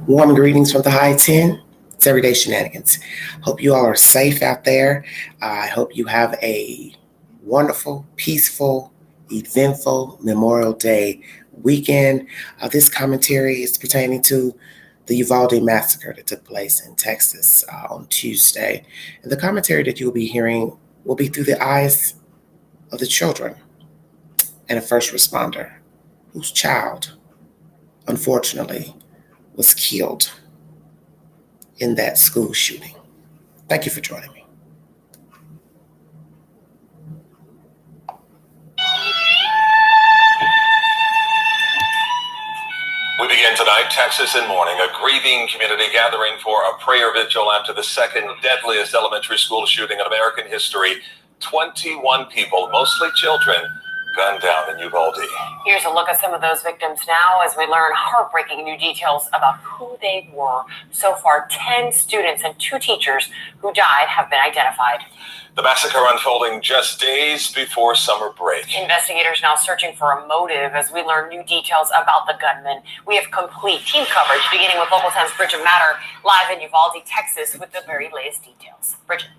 Warm greetings from the high 10. It's Everyday Shenanigans. Hope you all are safe out there. I hope you have a wonderful, peaceful, eventful Memorial Day weekend. This commentary is pertaining to the Uvalde Massacre that took place in Texas on Tuesday. And the commentary that you'll be hearing will be through the eyes of the children and a first responder whose child, unfortunately, was killed in that school shooting. Thank you for joining me. We begin tonight, Texas in mourning, a grieving community gathering for a prayer vigil after the second deadliest elementary school shooting in American history. 21 people, mostly children, gunned down in Uvalde. Here's a look at some of those victims now as we learn heartbreaking new details about who they were. So far, 10 students and 2 teachers who died have been identified. The massacre unfolding just days before summer break. Investigators now searching for a motive as we learn new details about the gunman. We have complete team coverage, beginning with Local 10's Bridget Matter, live in Uvalde, Texas, with the very latest details. Bridget.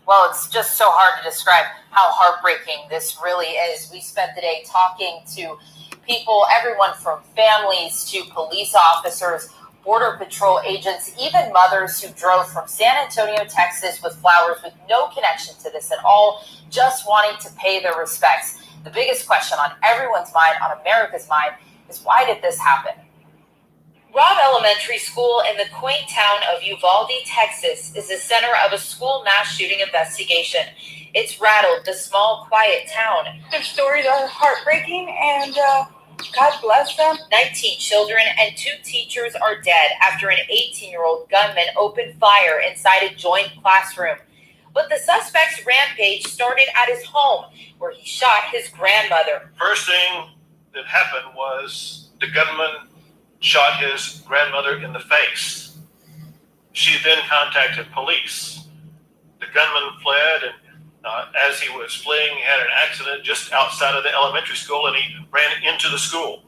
Well, it's just so hard to describe how heartbreaking this really is. We spent the day talking to people, everyone from families to police officers, Border Patrol agents, even mothers who drove from San Antonio, Texas with flowers with no connection to this at all, just wanting to pay their respects. The biggest question on everyone's mind, on America's mind, is why did this happen? Robb Elementary School in the quaint town of Uvalde, Texas, is the center of a school mass shooting investigation. It's rattled the small, quiet town. Their stories are heartbreaking, and God bless them. 19 children and 2 teachers are dead after an 18-year-old gunman opened fire inside a joint classroom. But the suspect's rampage started at his home, where he shot his grandmother. First thing that happened was the gunman shot his grandmother in the face. She then contacted police. The gunman fled, and as he was fleeing, he had an accident just outside of the elementary school, and he ran into the school.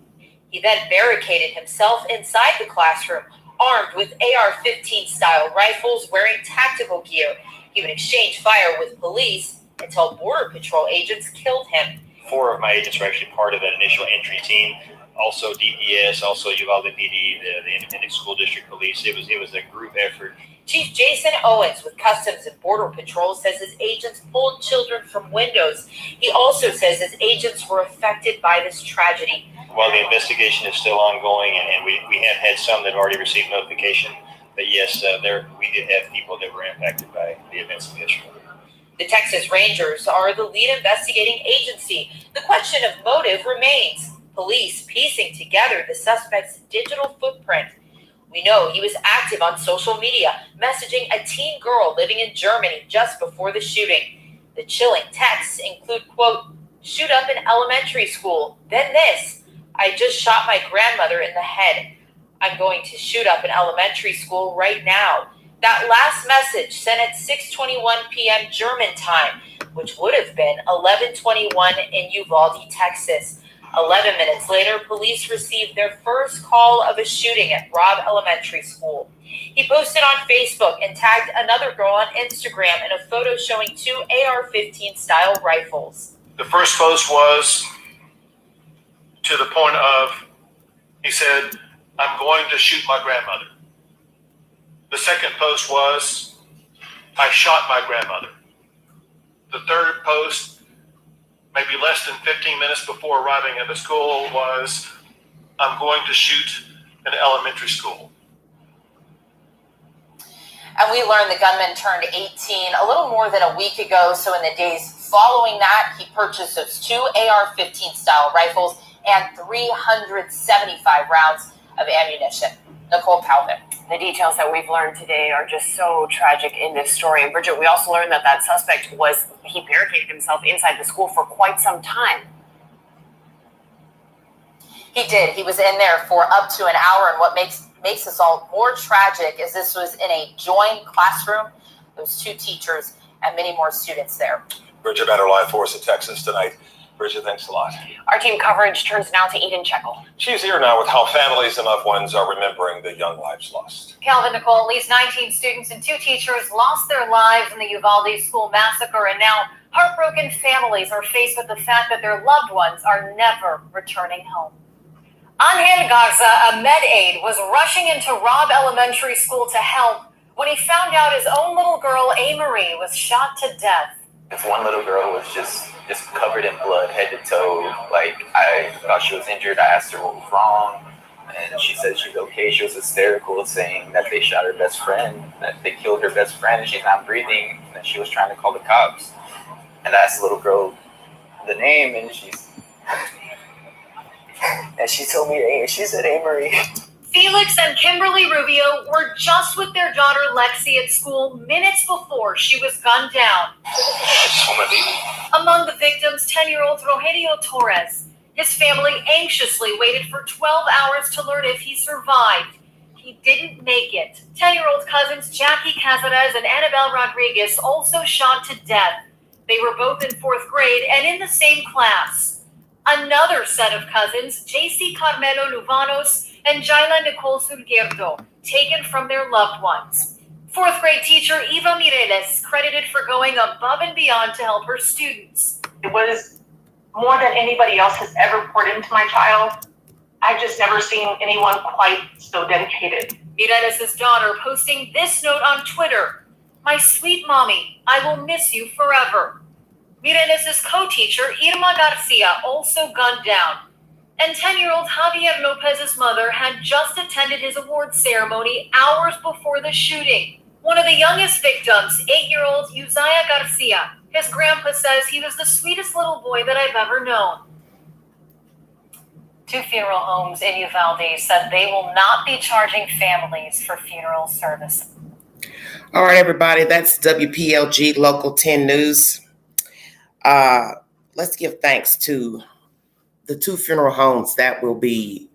He then barricaded himself inside the classroom, armed with AR-15 style rifles, wearing tactical gear. He would exchange fire with police until Border Patrol agents killed him. 4 of my agents were actually part of that initial entry team. Also DPS, also Uvalde PD, the Independent School District Police. It was a group effort. Chief Jason Owens with Customs and Border Patrol says his agents pulled children from windows. He also says his agents were affected by this tragedy. While the investigation is still ongoing, and we have had some that have already received notification, but yes, we did have people that were impacted by the events of yesterday. The Texas Rangers are the lead investigating agency. The question of motive remains. Police piecing together the suspect's digital footprint. We know he was active on social media, messaging a teen girl living in Germany just before the shooting. The chilling texts include, quote, "Shoot up in elementary school, then this. I just shot my grandmother in the head. I'm going to shoot up in elementary school right now." That last message sent at 6:21 p.m. German time, which would have been 11:21 in Uvalde, Texas. 11 minutes later, police received their first call of a shooting at Robb Elementary School. He posted on Facebook and tagged another girl on Instagram in a photo showing 2 AR-15 style rifles. The first post was to the point of, he said, "I'm going to shoot my grandmother." The second post was, "I shot my grandmother." The third post, maybe less than 15 minutes before arriving at the school, was, "I'm going to shoot an elementary school." And we learned the gunman turned 18 a little more than a week ago. So in the days following that, he purchased those 2 AR-15 style rifles and 375 rounds of ammunition. Nicole Calvin. The details that we've learned today are just so tragic in this story. And Bridget, we also learned that suspect he barricaded himself inside the school for quite some time. He did. He was in there for up to an hour. And what makes this all more tragic is this was in a joined classroom. Those 2 teachers and many more students there. Bridget Matter live for us in Texas tonight. Bridget, thanks a lot. Our team coverage turns now to Eden Checkle. She's here now with how families and loved ones are remembering the young lives lost. Calvin, Nicole, at least 19 students and 2 teachers lost their lives in the Uvalde school massacre, and now heartbroken families are faced with the fact that their loved ones are never returning home. Angel Garza, a med aide, was rushing into Robb Elementary School to help when he found out his own little girl, A-Marie, was shot to death. This one little girl was just covered in blood, head to toe. Like, I thought she was injured. I asked her what was wrong, and she said she's okay. She was hysterical, saying that they shot her best friend, that they killed her best friend, and she's not breathing, and she was trying to call the cops. And I asked the little girl the name, and she told me, she said, "Hey, Marie." Felix and Kimberly Rubio were just with their daughter Lexi at school minutes before she was gunned down. Among the victims, 10-year-old Rogelio Torres. His family anxiously waited for 12 hours to learn if he survived. He didn't make it. 10-year-old cousins Jackie Cazares and Annabelle Rodriguez also shot to death. They were both in 4th grade and in the same class. Another set of cousins, JC Carmelo Luvanos and Jaila Nicole Surguerdo, taken from their loved ones. 4th grade teacher Eva Mireles, credited for going above and beyond to help her students. It was more than anybody else has ever poured into my child. I've just never seen anyone quite so dedicated. Mireles' daughter posting this note on Twitter: "My sweet mommy, I will miss you forever." Mireles' co-teacher Irma Garcia also gunned down. And 10-year-old Javier Lopez's mother had just attended his awards ceremony hours before the shooting. One of the youngest victims, 8-year-old Uzziah Garcia. His grandpa says he was the sweetest little boy that I've ever known. 2 funeral homes in Uvalde said they will not be charging families for funeral service. All right, everybody, that's WPLG Local 10 News. Let's give thanks to the 2 funeral homes that will be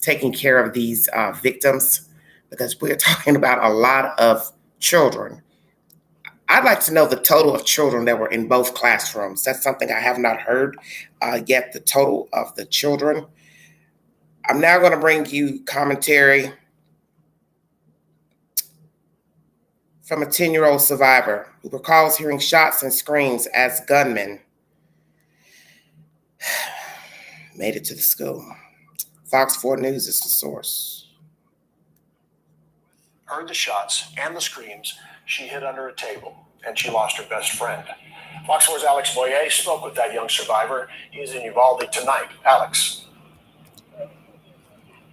taking care of these victims, because we're talking about a lot of children. I'd like to know the total of children that were in both classrooms. That's something I have not heard yet, the total of the children. I'm now going to bring you commentary from a 10-year-old survivor who recalls hearing shots and screams as gunmen made it to the school. Fox 4 News is the source. Heard the shots and the screams. She hid under a table and she lost her best friend. Fox 4's Alex Boyer spoke with that young survivor. He is in Uvalde tonight. Alex.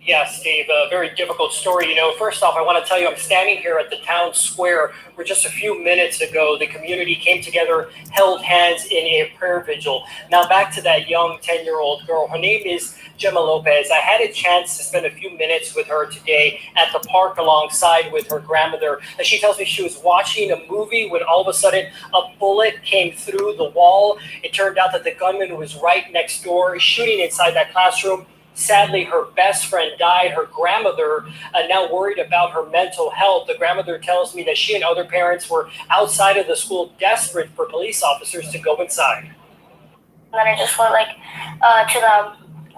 Yeah, Steve, a very difficult story. You know, first off, I want to tell you I'm standing here at the town square where just a few minutes ago the community came together, held hands in a prayer vigil. Now back to that young 10-year-old girl. Her name is Gemma Lopez. I had a chance to spend a few minutes with her today at the park alongside with her grandmother. And she tells me she was watching a movie when all of a sudden a bullet came through the wall. It turned out that the gunman was right next door shooting inside that classroom. Sadly, her best friend died. Her grandmother, now worried about her mental health. The grandmother tells me that she and other parents were outside of the school desperate for police officers to go inside. And then I just went to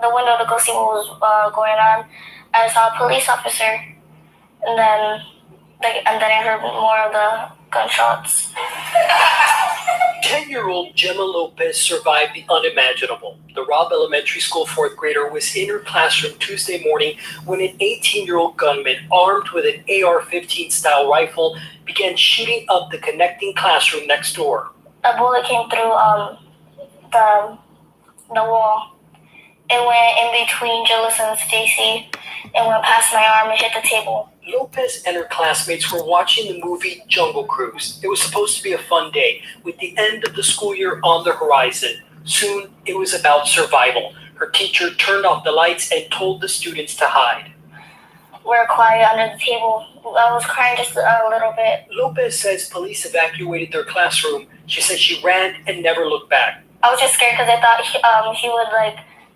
the window to go see what was going on. I saw a police officer, and then I heard more of the gunshots. 10-year-old Gemma Lopez survived the unimaginable. The Robb Elementary School 4th grader was in her classroom Tuesday morning when an 18-year-old gunman armed with an AR-15 style rifle began shooting up the connecting classroom next door. A bullet came through the wall. It went in between Gillis and Stacy and went past my arm and hit the table. Lopez and her classmates were watching the movie Jungle Cruise. It was supposed to be a fun day with the end of the school year on the horizon. Soon, it was about survival. Her teacher turned off the lights and told the students to hide. We're quiet under the table. I was crying just a little bit. Lopez says police evacuated their classroom. She said she ran and never looked back. I was just scared because I thought he would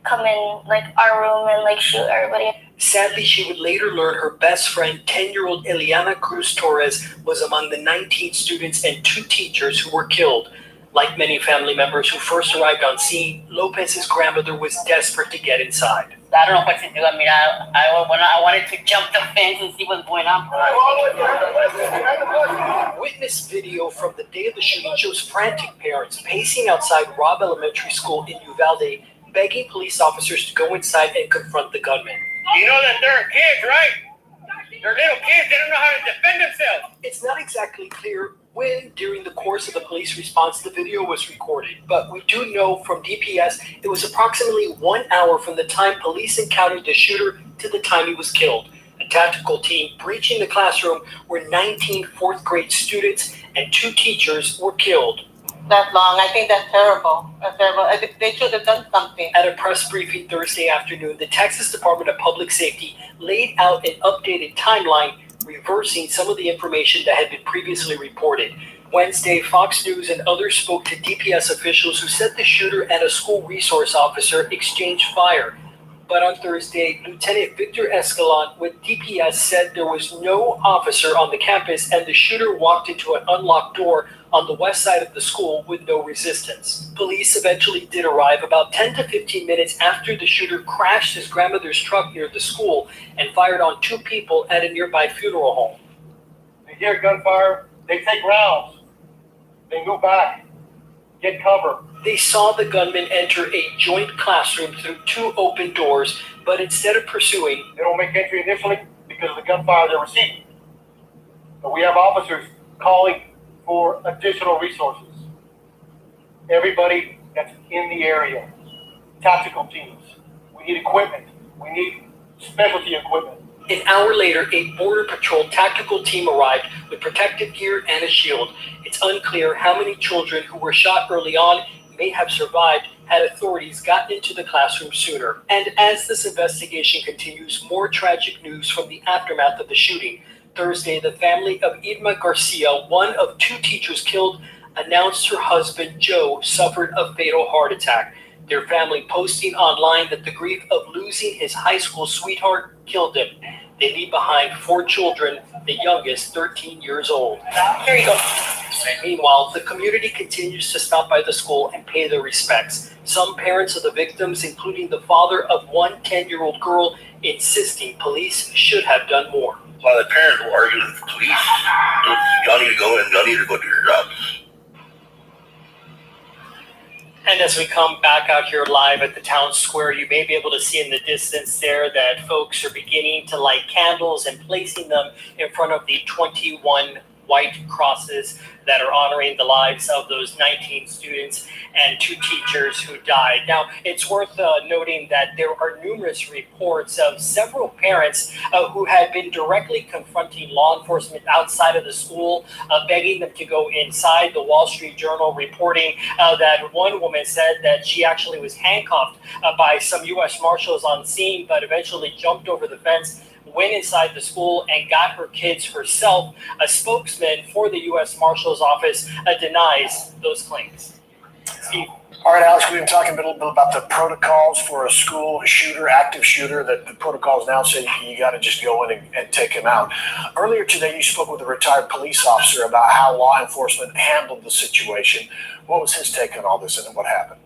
come in our room and shoot everybody. Sadly, she would later learn her best friend, 10-year-old Eliana Cruz Torres, was among the 19 students and 2 teachers who were killed. Like many family members who first arrived on scene, Lopez's grandmother was desperate to get inside. I don't know what to do. I mean, I wanted to jump the fence and see what's going on. Witness video from the day of the shooting shows frantic parents pacing outside Robb Elementary School in Uvalde, begging police officers to go inside and confront the gunman. You know that they're kids, right? They're little kids. They don't know how to defend themselves. It's not exactly clear when, during the course of the police response, the video was recorded, but we do know from DPS it was approximately 1 hour from the time police encountered the shooter to the time he was killed. A tactical team breaching the classroom where 19 fourth grade students and 2 teachers were killed. That long. I think that's terrible. That's terrible. I think they should have done something. At a press briefing Thursday afternoon, the Texas Department of Public Safety laid out an updated timeline, reversing some of the information that had been previously reported. Wednesday, Fox News and others spoke to DPS officials who said the shooter and a school resource officer exchanged fire. But on Thursday, Lieutenant Victor Escalon with DPS said there was no officer on the campus and the shooter walked into an unlocked door on the west side of the school with no resistance. Police eventually did arrive about 10 to 15 minutes after the shooter crashed his grandmother's truck near the school and fired on 2 people at a nearby funeral home. They hear gunfire, they take rounds, they go back, get cover. They saw the gunman enter a joint classroom through 2 open doors, but instead of pursuing, They don't make entry initially because of the gunfire they're receiving. But we have officers calling for additional resources. Everybody that's in the area, tactical teams. We need equipment. We need specialty equipment. An hour later, a Border Patrol tactical team arrived with protective gear and a shield. It's unclear how many children who were shot early on may have survived had authorities gotten into the classroom sooner. And as this investigation continues, more tragic news from the aftermath of the shooting. Thursday, the family of Irma Garcia, one of 2 teachers killed, announced her husband, Joe, suffered a fatal heart attack. Their family posting online that the grief of losing his high school sweetheart killed him. They leave behind 4 children, the youngest 13 years old. Here you go. Meanwhile, the community continues to stop by the school and pay their respects. Some parents of the victims, including the father of one 10-year-old girl, insisting police should have done more. While the parents were arguing with the police, y'all need to go in, y'all need to go do your jobs. And as we come back out here live at the town square, you may be able to see in the distance there that folks are beginning to light candles and placing them in front of the 21 white crosses that are honoring the lives of those 19 students and 2 teachers who died. Now, it's worth noting that there are numerous reports of several parents who had been directly confronting law enforcement outside of the school, begging them to go inside. The Wall Street Journal reporting that one woman said that she actually was handcuffed by some U.S. Marshals on scene, but eventually jumped over the fence, went inside the school and got her kids herself. A spokesman for the U.S. Marshal's office denies those claims. Steve. All right, Alex, we've been talking a little bit about the protocols for a school shooter, active shooter, that the protocols now say you got to just go in and take him out. Earlier today, you spoke with a retired police officer about how law enforcement handled the situation. What was his take on all this and what happened?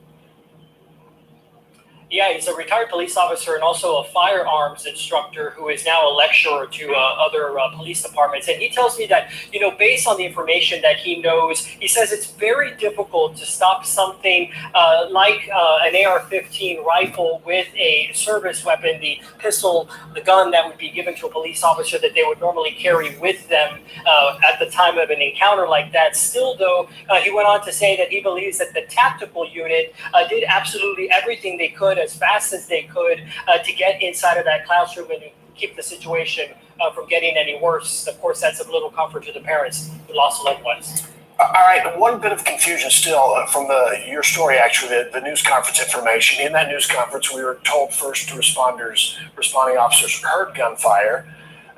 Yeah, he's a retired police officer and also a firearms instructor who is now a lecturer to other police departments. And he tells me that, based on the information that he knows, he says it's very difficult to stop something like an AR-15 rifle with a service weapon, the pistol, the gun that would be given to a police officer that they would normally carry with them at the time of an encounter like that. Still, though, he went on to say that he believes that the tactical unit did absolutely everything they could as fast as they could to get inside of that classroom and keep the situation from getting any worse. Of course, that's of little comfort to the parents who lost loved ones. All right, one bit of confusion still from your story, actually, the news conference information. In that news conference, we were told responding officers heard gunfire,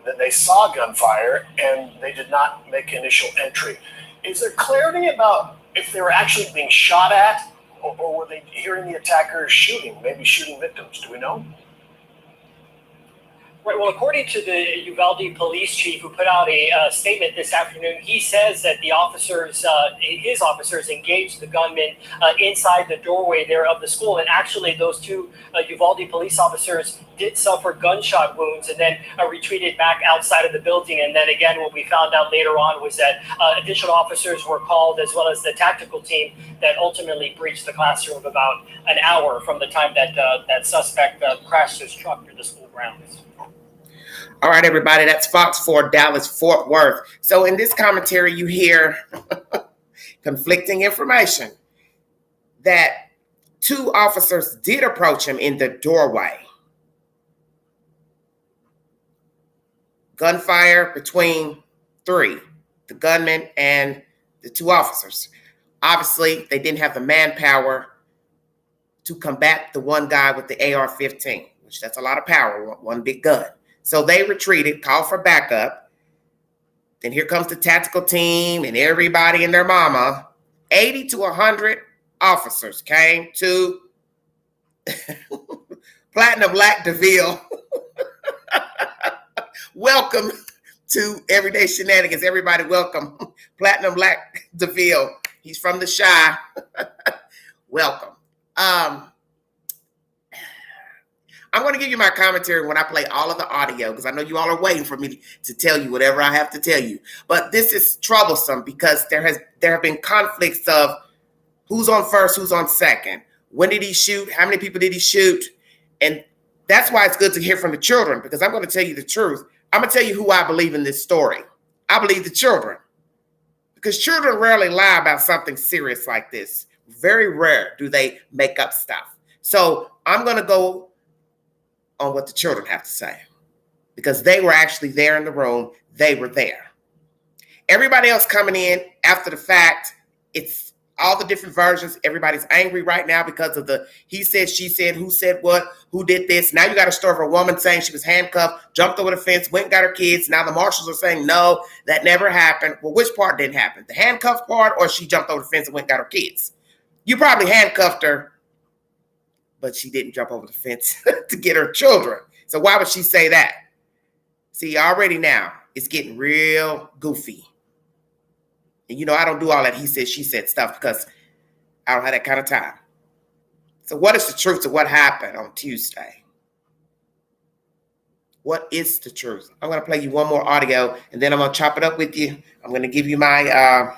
that they saw gunfire, and they did not make initial entry. Is there clarity about if they were actually being shot at, or were they hearing the attackers shooting, maybe shooting victims? Do we know? Right. Well, according to the Uvalde police chief, who put out a statement this afternoon, he says that the officers, his officers, engaged the gunman inside the doorway there of the school, and actually, those two Uvalde police officers did suffer gunshot wounds, and then retreated back outside of the building. And then again, what we found out later on was that additional officers were called, as well as the tactical team that ultimately breached the classroom about an hour from the time that that suspect crashed his truck through the school grounds. All right, everybody, that's Fox 4 Dallas Fort Worth. So in this commentary, you hear conflicting information that two officers did approach him in the doorway. Gunfire between three, the gunman and the two officers. Obviously, they didn't have the manpower to combat the one guy with the AR-15, which that's a lot of power, one big gun. So they retreated, called for backup. Then here comes the tactical team and everybody and their mama. 80 to 100 officers came to Platinum Lac DeVille. Welcome to Everyday Shenanigans. Everybody welcome Platinum Lac DeVille. He's from the Chi. Welcome. I'm going to give you my commentary when I play all of the audio, because I know you all are waiting for me to tell you whatever I have to tell you. But this is troublesome because there have been conflicts of who's on first, who's on second. When did he shoot? How many people did he shoot? And that's why it's good to hear from the children, because I'm going to tell you the truth. I'm going to tell you who I believe in this story. I believe the children, because children rarely lie about something serious like this. Very rare do they make up stuff. So I'm going to go on what the children have to say, because they were actually there in the room. They were there. Everybody else coming in after the fact, it's all the different versions. Everybody's angry right now because of the he said, she said, who said what, who did this. Now you got a story of a woman saying she was handcuffed, jumped over the fence, went and got her kids. Now the marshals are saying, no, that never happened. Well, which part didn't happen? The handcuff part, or she jumped over the fence and went and got her kids? You probably handcuffed her, but she didn't jump over the fence to get her children. So why would she say that? See, already now it's getting real goofy. And you know, I don't do all that he said, she said stuff because I don't have that kind of time. So what is the truth of what happened on Tuesday? What is the truth? I'm going to play you one more audio, and then I'm going to chop it up with you. I'm going to give you my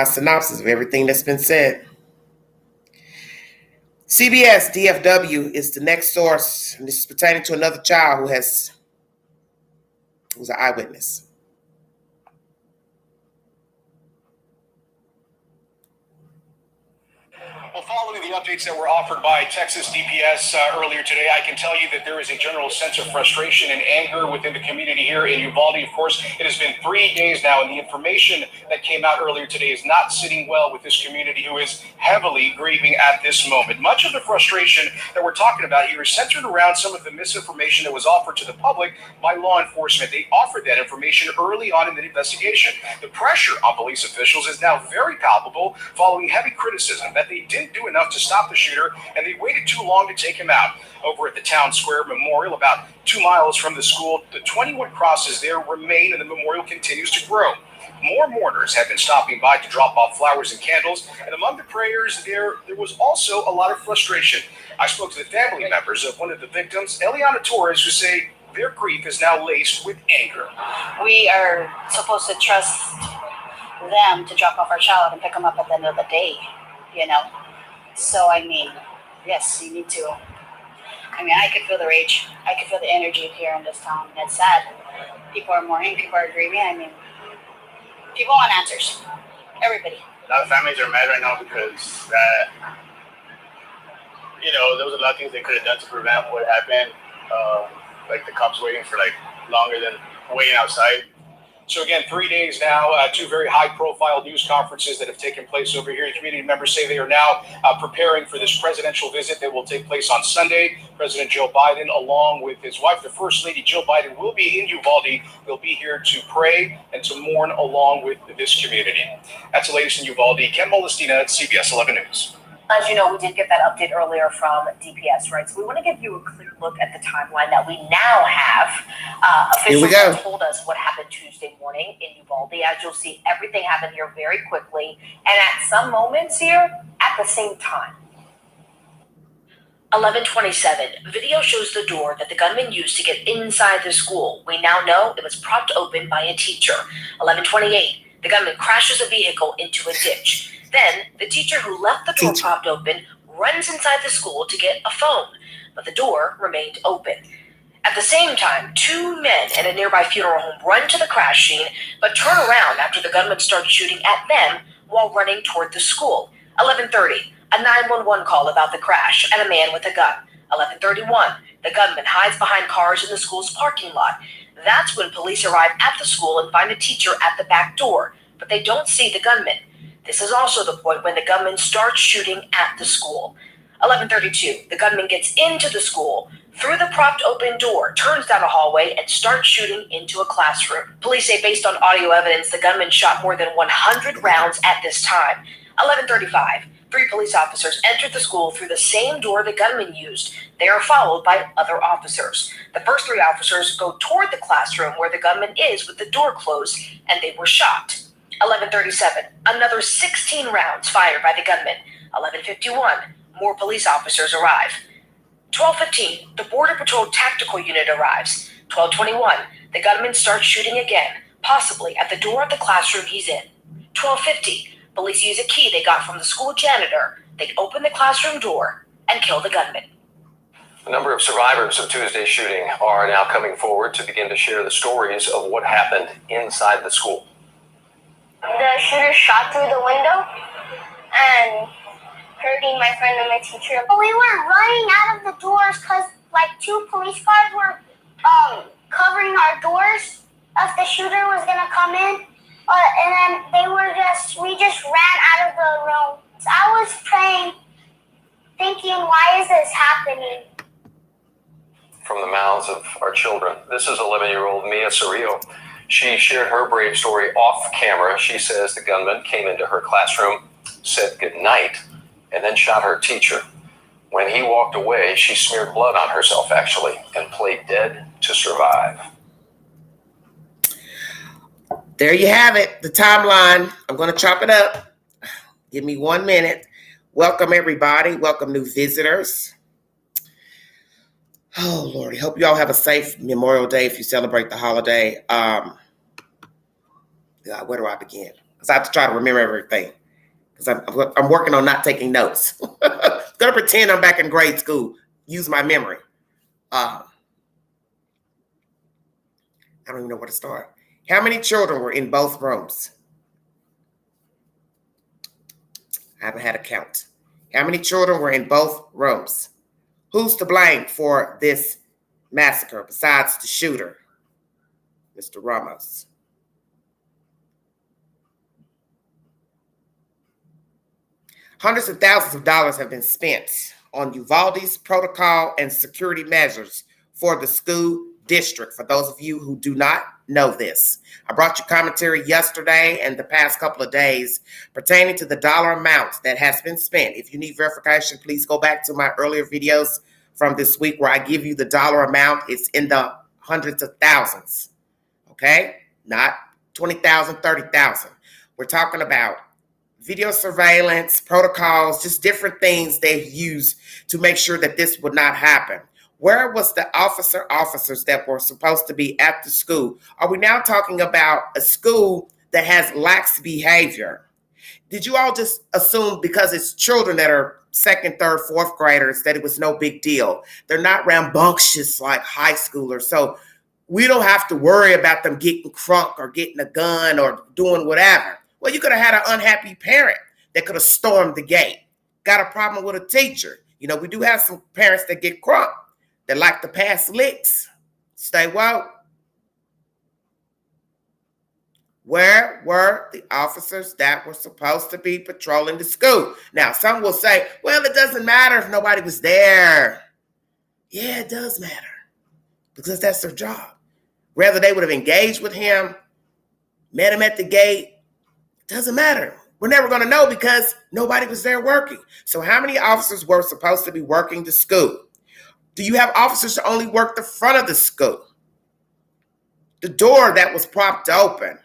synopsis of everything that's been said. CBS DFW is the next source, and this is pertaining to another child who was an eyewitness. Well, following the updates that were offered by Texas DPS earlier today, I can tell you that there is a general sense of frustration and anger within the community here in Uvalde. Of course, it has been 3 days now, and the information that came out earlier today is not sitting well with this community, who is heavily grieving at this moment. Much of the frustration that we're talking about here is centered around some of the misinformation that was offered to the public by law enforcement. They offered that information early on in the investigation. The pressure on police officials is now very palpable following heavy criticism that they didn't do enough to stop the shooter, and they waited too long to take him out. Over at the Town Square Memorial, about 2 miles from the school, the 21 crosses there remain, and the memorial continues to grow. More mourners have been stopping by to drop off flowers and candles, and among the prayers there was also a lot of frustration. I spoke to the family members of one of the victims, Eliana Torres, who say their grief is now laced with anger. We are supposed to trust them to drop off our child and pick them up at the end of the day, you know? So, I mean, yes, you need to. I mean, I could feel the rage. I could feel the energy here in this town. And it's sad. People are mourning. People are grieving. I mean, people want answers. Everybody. A lot of families are mad right now because there was a lot of things they could have done to prevent what happened. Like the cops waiting for longer than waiting outside. So again, 3 days now, two very high-profile news conferences that have taken place over here. Community members say they are now preparing for this presidential visit that will take place on Sunday. President Joe Biden, along with his wife, the First Lady Jill Biden, will be in Uvalde. They'll be here to pray and to mourn along with this community. That's the latest in Uvalde. Ken Molestina at CBS 11 News. As you know, we did get that update earlier from DPS, right? So we want to give you a clear look at the timeline that we now have. Officials have told us what happened Tuesday morning in Uvalde. As you'll see, everything happened here very quickly, and at some moments here, at the same time. 11:27. Video shows the door that the gunman used to get inside the school. We now know it was propped open by a teacher. 11:28. The gunman crashes a vehicle into a ditch. Then, the teacher who left the door propped open runs inside the school to get a phone, but the door remained open. At the same time, two men at a nearby funeral home run to the crash scene, but turn around after the gunman starts shooting at them while running toward the school. 11:30, a 911 call about the crash and a man with a gun. 11:31, the gunman hides behind cars in the school's parking lot. That's when police arrive at the school and find a teacher at the back door, but they don't see the gunman. This is also the point when the gunman starts shooting at the school. 11:32, the gunman gets into the school, through the propped open door, turns down a hallway, and starts shooting into a classroom. Police say based on audio evidence, the gunman shot more than 100 rounds at this time. 11:35, 3 police officers entered the school through the same door the gunman used. They are followed by other officers. The first 3 officers go toward the classroom where the gunman is with the door closed, and they were shot. 11:37, another 16 rounds fired by the gunman. 11:51, more police officers arrive. 12:15, the Border Patrol Tactical Unit arrives. 12:21, the gunman starts shooting again, possibly at the door of the classroom he's in. 12:50, police use a key they got from the school janitor. They open the classroom door and kill the gunman. A number of survivors of Tuesday's shooting are now coming forward to begin to share the stories of what happened inside the school. The shooter shot through the window and hurting my friend and my teacher. We were running out of the doors because like 2 police cars were covering our doors if the shooter was gonna come in. And then we just ran out of the room. So I was praying, thinking, why is this happening? From the mouths of our children. This is 11-year-old Mia Cerrillo. She shared her brave story off camera. She says the gunman came into her classroom, said goodnight, and then shot her teacher. When he walked away, she smeared blood on herself, actually, and played dead to survive. There you have it, the timeline. I'm going to chop it up. Give me 1 minute. Welcome, everybody. Welcome, new visitors. Oh, Lordy. Hope you all have a safe Memorial Day if you celebrate the holiday. Where do I begin? Because I have to try to remember everything. Because I'm working on not taking notes. I'm going to pretend I'm back in grade school. Use my memory. I don't even know where to start. How many children were in both rooms? I haven't had a count. How many children were in both rooms? Who's to blame for this massacre besides the shooter, Mr. Ramos? Hundreds of thousands of dollars have been spent on Uvalde's protocol and security measures for the school district. For those of you who do not know this, I brought you commentary yesterday and the past couple of days pertaining to the dollar amount that has been spent. If you need verification, please go back to my earlier videos from this week where I give you the dollar amount. It's in the hundreds of thousands, okay? Not 20,000, 30,000. We're talking about video surveillance, protocols, just different things they've used to make sure that this would not happen. Where was the officers that were supposed to be at the school? Are we now talking about a school that has lax behavior? Did you all just assume because it's children that are 2nd, 3rd, 4th graders that it was no big deal? They're not rambunctious like high schoolers. So we don't have to worry about them getting crunk or getting a gun or doing whatever. Well, you could have had an unhappy parent that could have stormed the gate. Got a problem with a teacher. You know, we do have some parents that get crunk, that like to pass licks. Stay woke. Where were the officers that were supposed to be patrolling the school? Now, some will say, well, it doesn't matter if nobody was there. Yeah, it does matter because that's their job. Whether they would have engaged with him, met him at the gate, doesn't matter. We're never going to know because nobody was there working. So how many officers were supposed to be working the school? Do you have officers that only work the front of the school? The door that was propped open,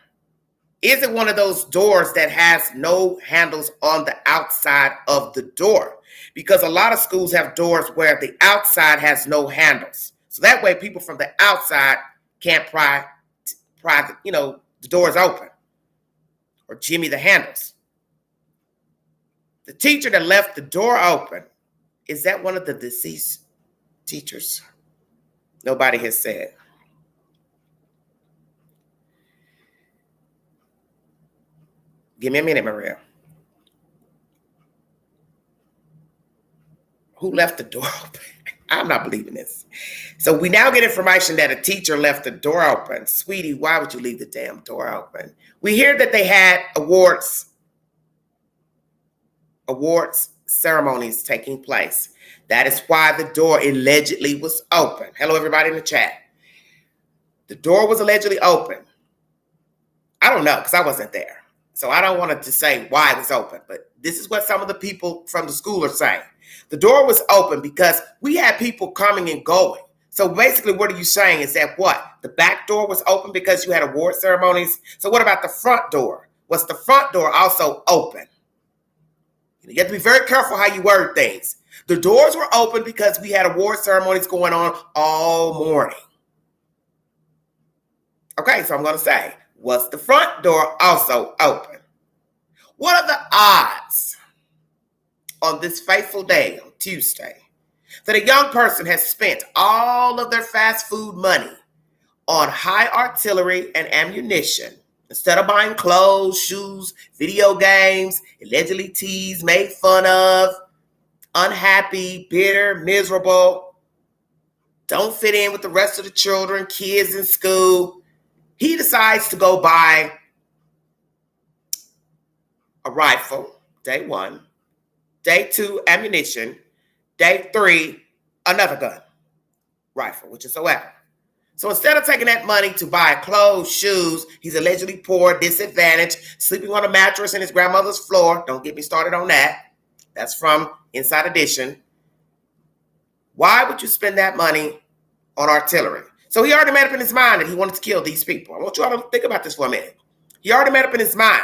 is it one of those doors that has no handles on the outside of the door? Because a lot of schools have doors where the outside has no handles. So that way people from the outside can't pry the doors open or jimmy the handles. The teacher that left the door open, is that one of the deceased teachers? Nobody has said. Give me a minute, Maria. Who left the door open? I'm not believing this. So we now get information that a teacher left the door open. Sweetie, why would you leave the damn door open? We hear that they had awards ceremonies taking place. That is why the door allegedly was open. Hello, everybody in the chat. The door was allegedly open. I don't know because I wasn't there. So I don't want to say why it was open, but this is what some of the people from the school are saying. The door was open because we had people coming and going. So basically, what are you saying is that what? The back door was open because you had award ceremonies? So what about the front door? Was the front door also open? You have to be very careful how you word things. The doors were open because we had award ceremonies going on all morning. Okay, so I'm going to say, was the front door also open? What are the odds on this fateful day, on Tuesday, that a young person has spent all of their fast food money on high artillery and ammunition instead of buying clothes, shoes, video games, allegedly teased, made fun of, unhappy, bitter, miserable, don't fit in with the rest of the children, kids in school? He decides to go buy a rifle, day one, day two, ammunition, day three, another gun, rifle, which is a weapon. So instead of taking that money to buy clothes, shoes, he's allegedly poor, disadvantaged, sleeping on a mattress in his grandmother's floor. Don't get me started on that. That's from Inside Edition. Why would you spend that money on artillery? So he already made up in his mind that he wanted to kill these people. I want you all to think about this for a minute. He already made up in his mind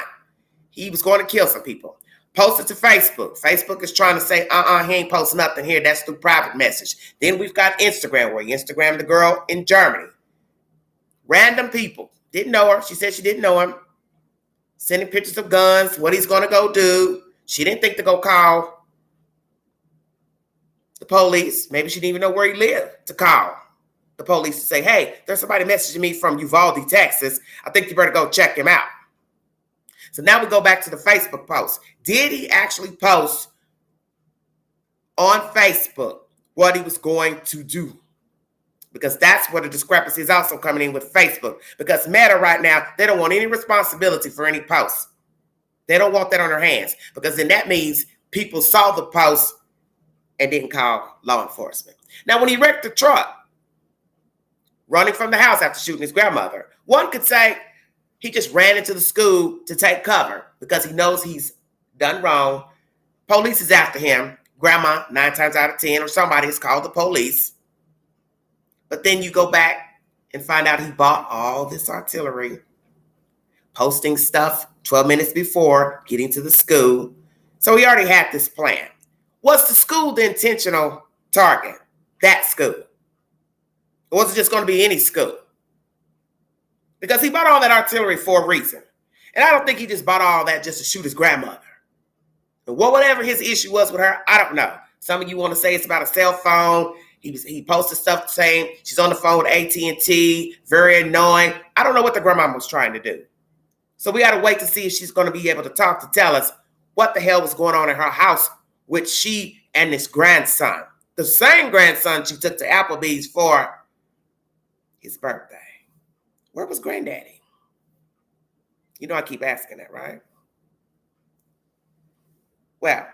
he was going to kill some people. Posted to Facebook. Facebook is trying to say, he ain't posting nothing here. That's through private message. Then we've got Instagram, where he Instagrammed the girl in Germany. Random people. Didn't know her. She said she didn't know him. Sending pictures of guns, what he's going to go do. She didn't think to go call the police. Maybe she didn't even know where he lived to call the police to say, hey, there's somebody messaging me from Uvalde, Texas. I think you better go check him out. So now we go back to the Facebook post. Did he actually post on Facebook what he was going to do? Because that's where the discrepancy is also coming in with Facebook. Because Meta right now, they don't want any responsibility for any posts. They don't want that on their hands. Because then that means people saw the post and didn't call law enforcement. Now, when he wrecked the truck, running from the house after shooting his grandmother, one could say, he just ran into the school to take cover because he knows he's done wrong. Police is after him. Grandma, 9 times out of 10, or somebody has called the police. But then you go back and find out he bought all this artillery, posting stuff 12 minutes before getting to the school. So he already had this plan. Was the school the intentional target? That school? Or was it just going to be any school? Because he bought all that artillery for a reason. And I don't think he just bought all that just to shoot his grandmother. And whatever his issue was with her, I don't know. Some of you want to say it's about a cell phone. He posted stuff saying she's on the phone with AT&T, very annoying. I don't know what the grandma was trying to do. So we got to wait to see if she's going to be able to talk to tell us what the hell was going on in her house with she and this grandson. The same grandson she took to Applebee's for his birthday. Where was granddaddy? You know I keep asking that, right? Well,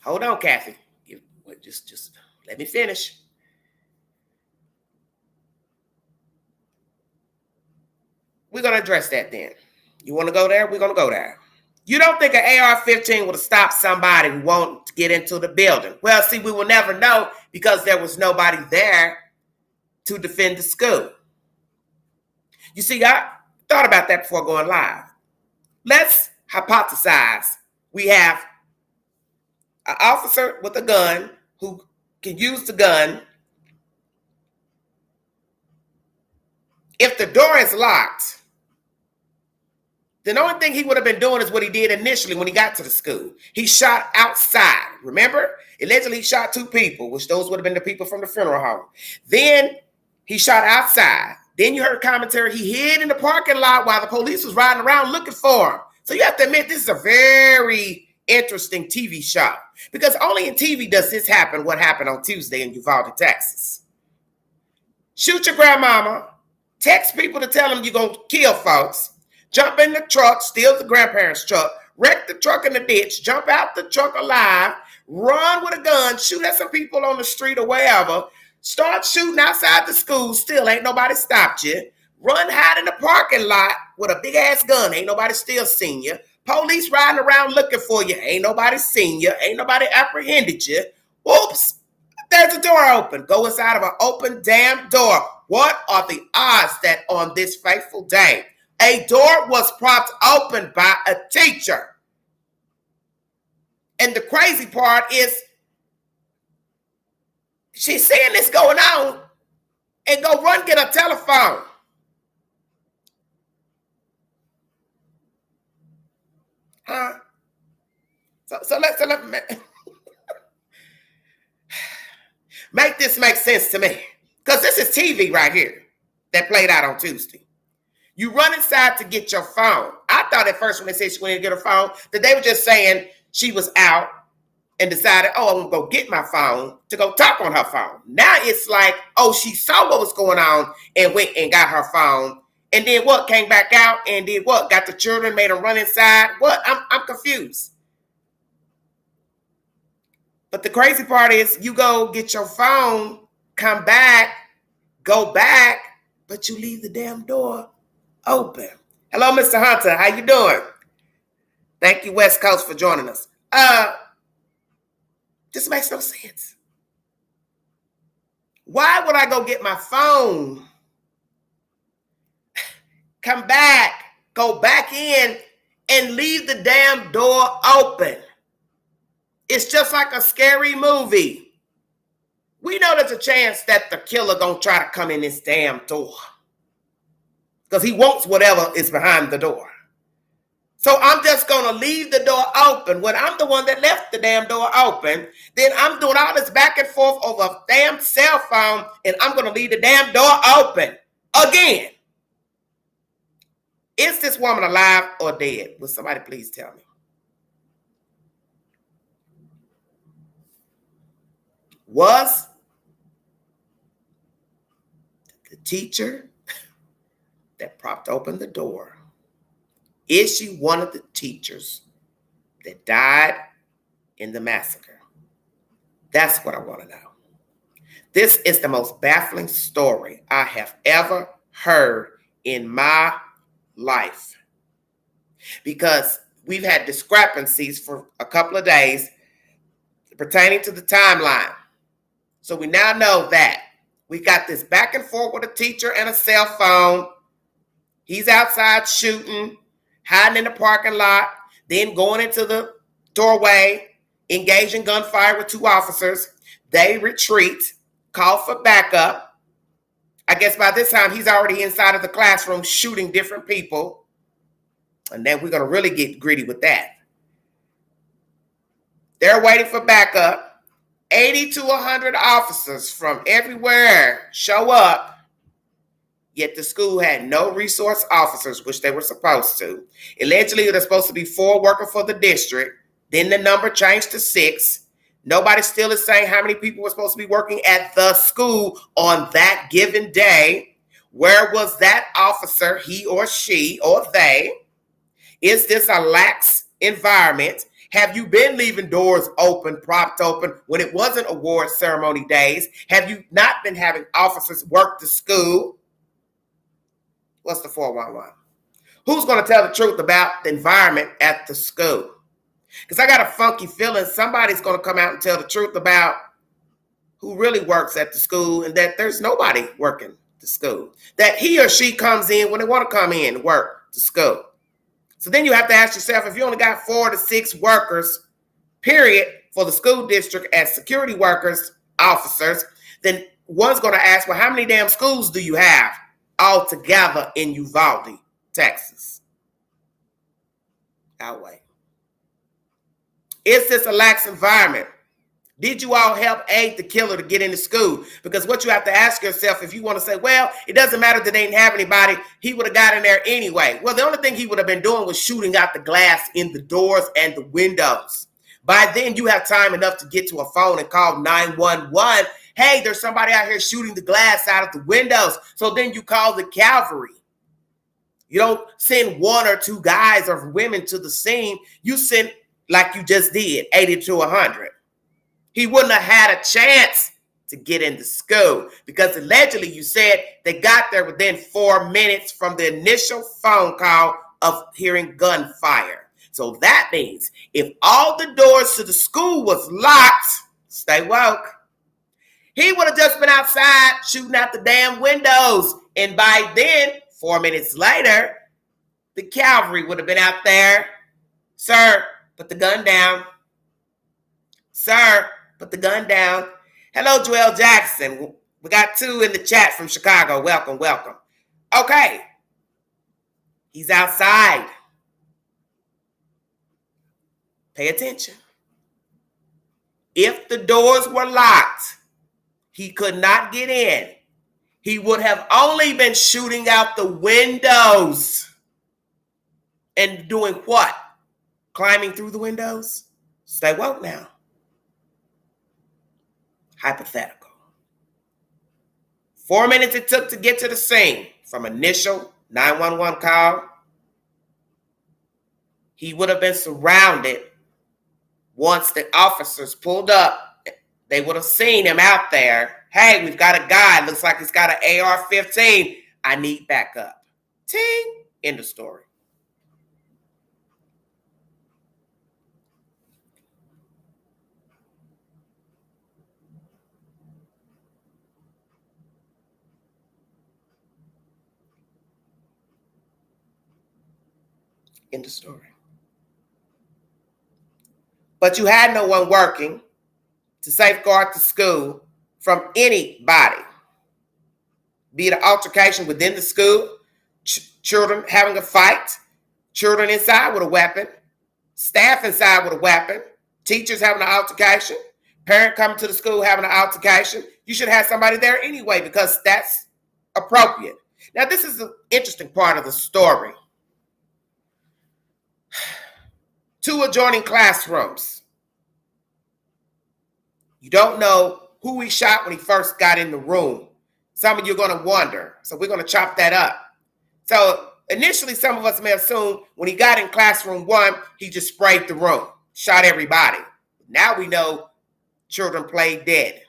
hold on, Kathy. Just let me finish. We're going to address that then. You want to go there? We're going to go there. You don't think an AR-15 would have stopped somebody who wanted to get into the building? Well, see, we will never know because there was nobody there to defend the school. You see, I thought about that before going live. Let's hypothesize we have an officer with a gun who can use the gun. If the door is locked, the only thing he would have been doing is what he did initially when he got to the school. He shot outside. Remember? Allegedly, he shot 2 people, which those would have been the people from the funeral home. Then he shot outside. Then you heard commentary. He hid in the parking lot while the police was riding around looking for him. So you have to admit, this is a very interesting TV show because only in TV does this happen, what happened on Tuesday in Uvalde, Texas. Shoot your grandmama, text people to tell them you're going to kill folks, jump in the truck, steal the grandparents' truck, wreck the truck in the ditch, jump out the truck alive, run with a gun, shoot at some people on the street or wherever, start shooting outside the school, still ain't nobody stopped you, run hide in the parking lot with a big-ass gun, ain't nobody still seen you, police riding around looking for you, ain't nobody seen you, ain't nobody apprehended you, oops, there's a door open, go inside of an open damn door. What are the odds that on this fateful day, a door was propped open by a teacher? And the crazy part is she's seeing this going on and go run get a telephone. Huh? So let me make this make sense to me. Because this is TV right here that played out on Tuesday. You run inside to get your phone. I thought at first when they said she went to get her phone, that they were just saying she was out and decided, oh, I'm going to go get my phone to go talk on her phone. Now it's like, oh, she saw what was going on and went and got her phone. And then what? Came back out and did what? Got the children, made them run inside? What? I'm confused. But the crazy part is you go get your phone, come back, go back, but you leave the damn door open. Hello, Mr. Hunter. How you doing? Thank you, West Coast, for joining us. This makes no sense. Why would I go get my phone, come back, go back in, and leave the damn door open? It's just like a scary movie. We know there's a chance that the killer gonna try to come in this damn door because he wants whatever is behind the door. So I'm just gonna leave the door open. When I'm the one that left the damn door open, then I'm doing all this back and forth over a damn cell phone, and I'm gonna leave the damn door open again. Is this woman alive or dead? Will somebody please tell me? Was the teacher that propped open the door, is she one of the teachers that died in the massacre? That's what I want to know. This is the most baffling story I have ever heard in my life because we've had discrepancies for a couple of days pertaining to the timeline. So we now know that we got this back and forth with a teacher and a cell phone. He's outside shooting, hiding in the parking lot, then going into the doorway, engaging gunfire with 2 officers. They retreat, call for backup. I guess by this time he's already inside of the classroom shooting different people. And then we're going to really get gritty with that. They're waiting for backup. 80 to 100 officers from everywhere show up, yet the school had no resource officers, which they were supposed to. Allegedly, there's supposed to be 4 working for the district. Then the number changed to 6. Nobody still is saying how many people were supposed to be working at the school on that given day. Where was that officer, he or she or they? Is this a lax environment? Have you been leaving doors open, propped open when it wasn't award ceremony days? Have you not been having officers work the school? What's the 411? Who's going to tell the truth about the environment at the school? Because I got a funky feeling somebody's going to come out and tell the truth about who really works at the school and that there's nobody working the school. That he or she comes in when they want to come in and work the school. So then you have to ask yourself, if you only got 4 to 6 workers, period, for the school district as security workers, officers, then one's going to ask, well, how many damn schools do you have all together in Uvalde, Texas? I'll wait. Is this a lax environment? Did you all help aid the killer to get into school? Because what you have to ask yourself, if you want to say, well, it doesn't matter that they didn't have anybody, he would have got in there anyway. Well, the only thing he would have been doing was shooting out the glass in the doors and the windows. By then, you have time enough to get to a phone and call 911. Hey, there's somebody out here shooting the glass out of the windows. So then you call the cavalry. You don't send 1 or 2 guys or women to the scene. You send, like you just did, 80 to 100. He wouldn't have had a chance to get into school because allegedly you said they got there within 4 minutes from the initial phone call of hearing gunfire. So that means if all the doors to the school was locked, stay woke, he would have just been outside shooting out the damn windows. And by then, 4 minutes later, the cavalry would have been out there. Sir, put the gun down. Sir, put the gun down. Hello, Joel Jackson. We got 2 in the chat from Chicago. Welcome, welcome. Okay. He's outside. Pay attention. If the doors were locked, he could not get in. He would have only been shooting out the windows. And doing what? Climbing through the windows? Stay woke now. Hypothetical. 4 minutes it took to get to the scene from initial 911 call. He would have been surrounded once the officers pulled up. They would have seen him out there. Hey, we've got a guy. Looks like he's got an AR-15. I need backup. Ting. End of story. End of story. But you had no one working to safeguard the school from anybody. Be it an altercation within the school, children having a fight, children inside with a weapon, staff inside with a weapon, teachers having an altercation, parent coming to the school having an altercation. You should have somebody there anyway because that's appropriate. Now, this is the interesting part of the story. 2 adjoining classrooms. You don't know who he shot when he first got in the room. Some of you are going to wonder. So we're going to chop that up. So initially, some of us may assume when he got in classroom 1, he just sprayed the room, shot everybody. Now we know children played dead.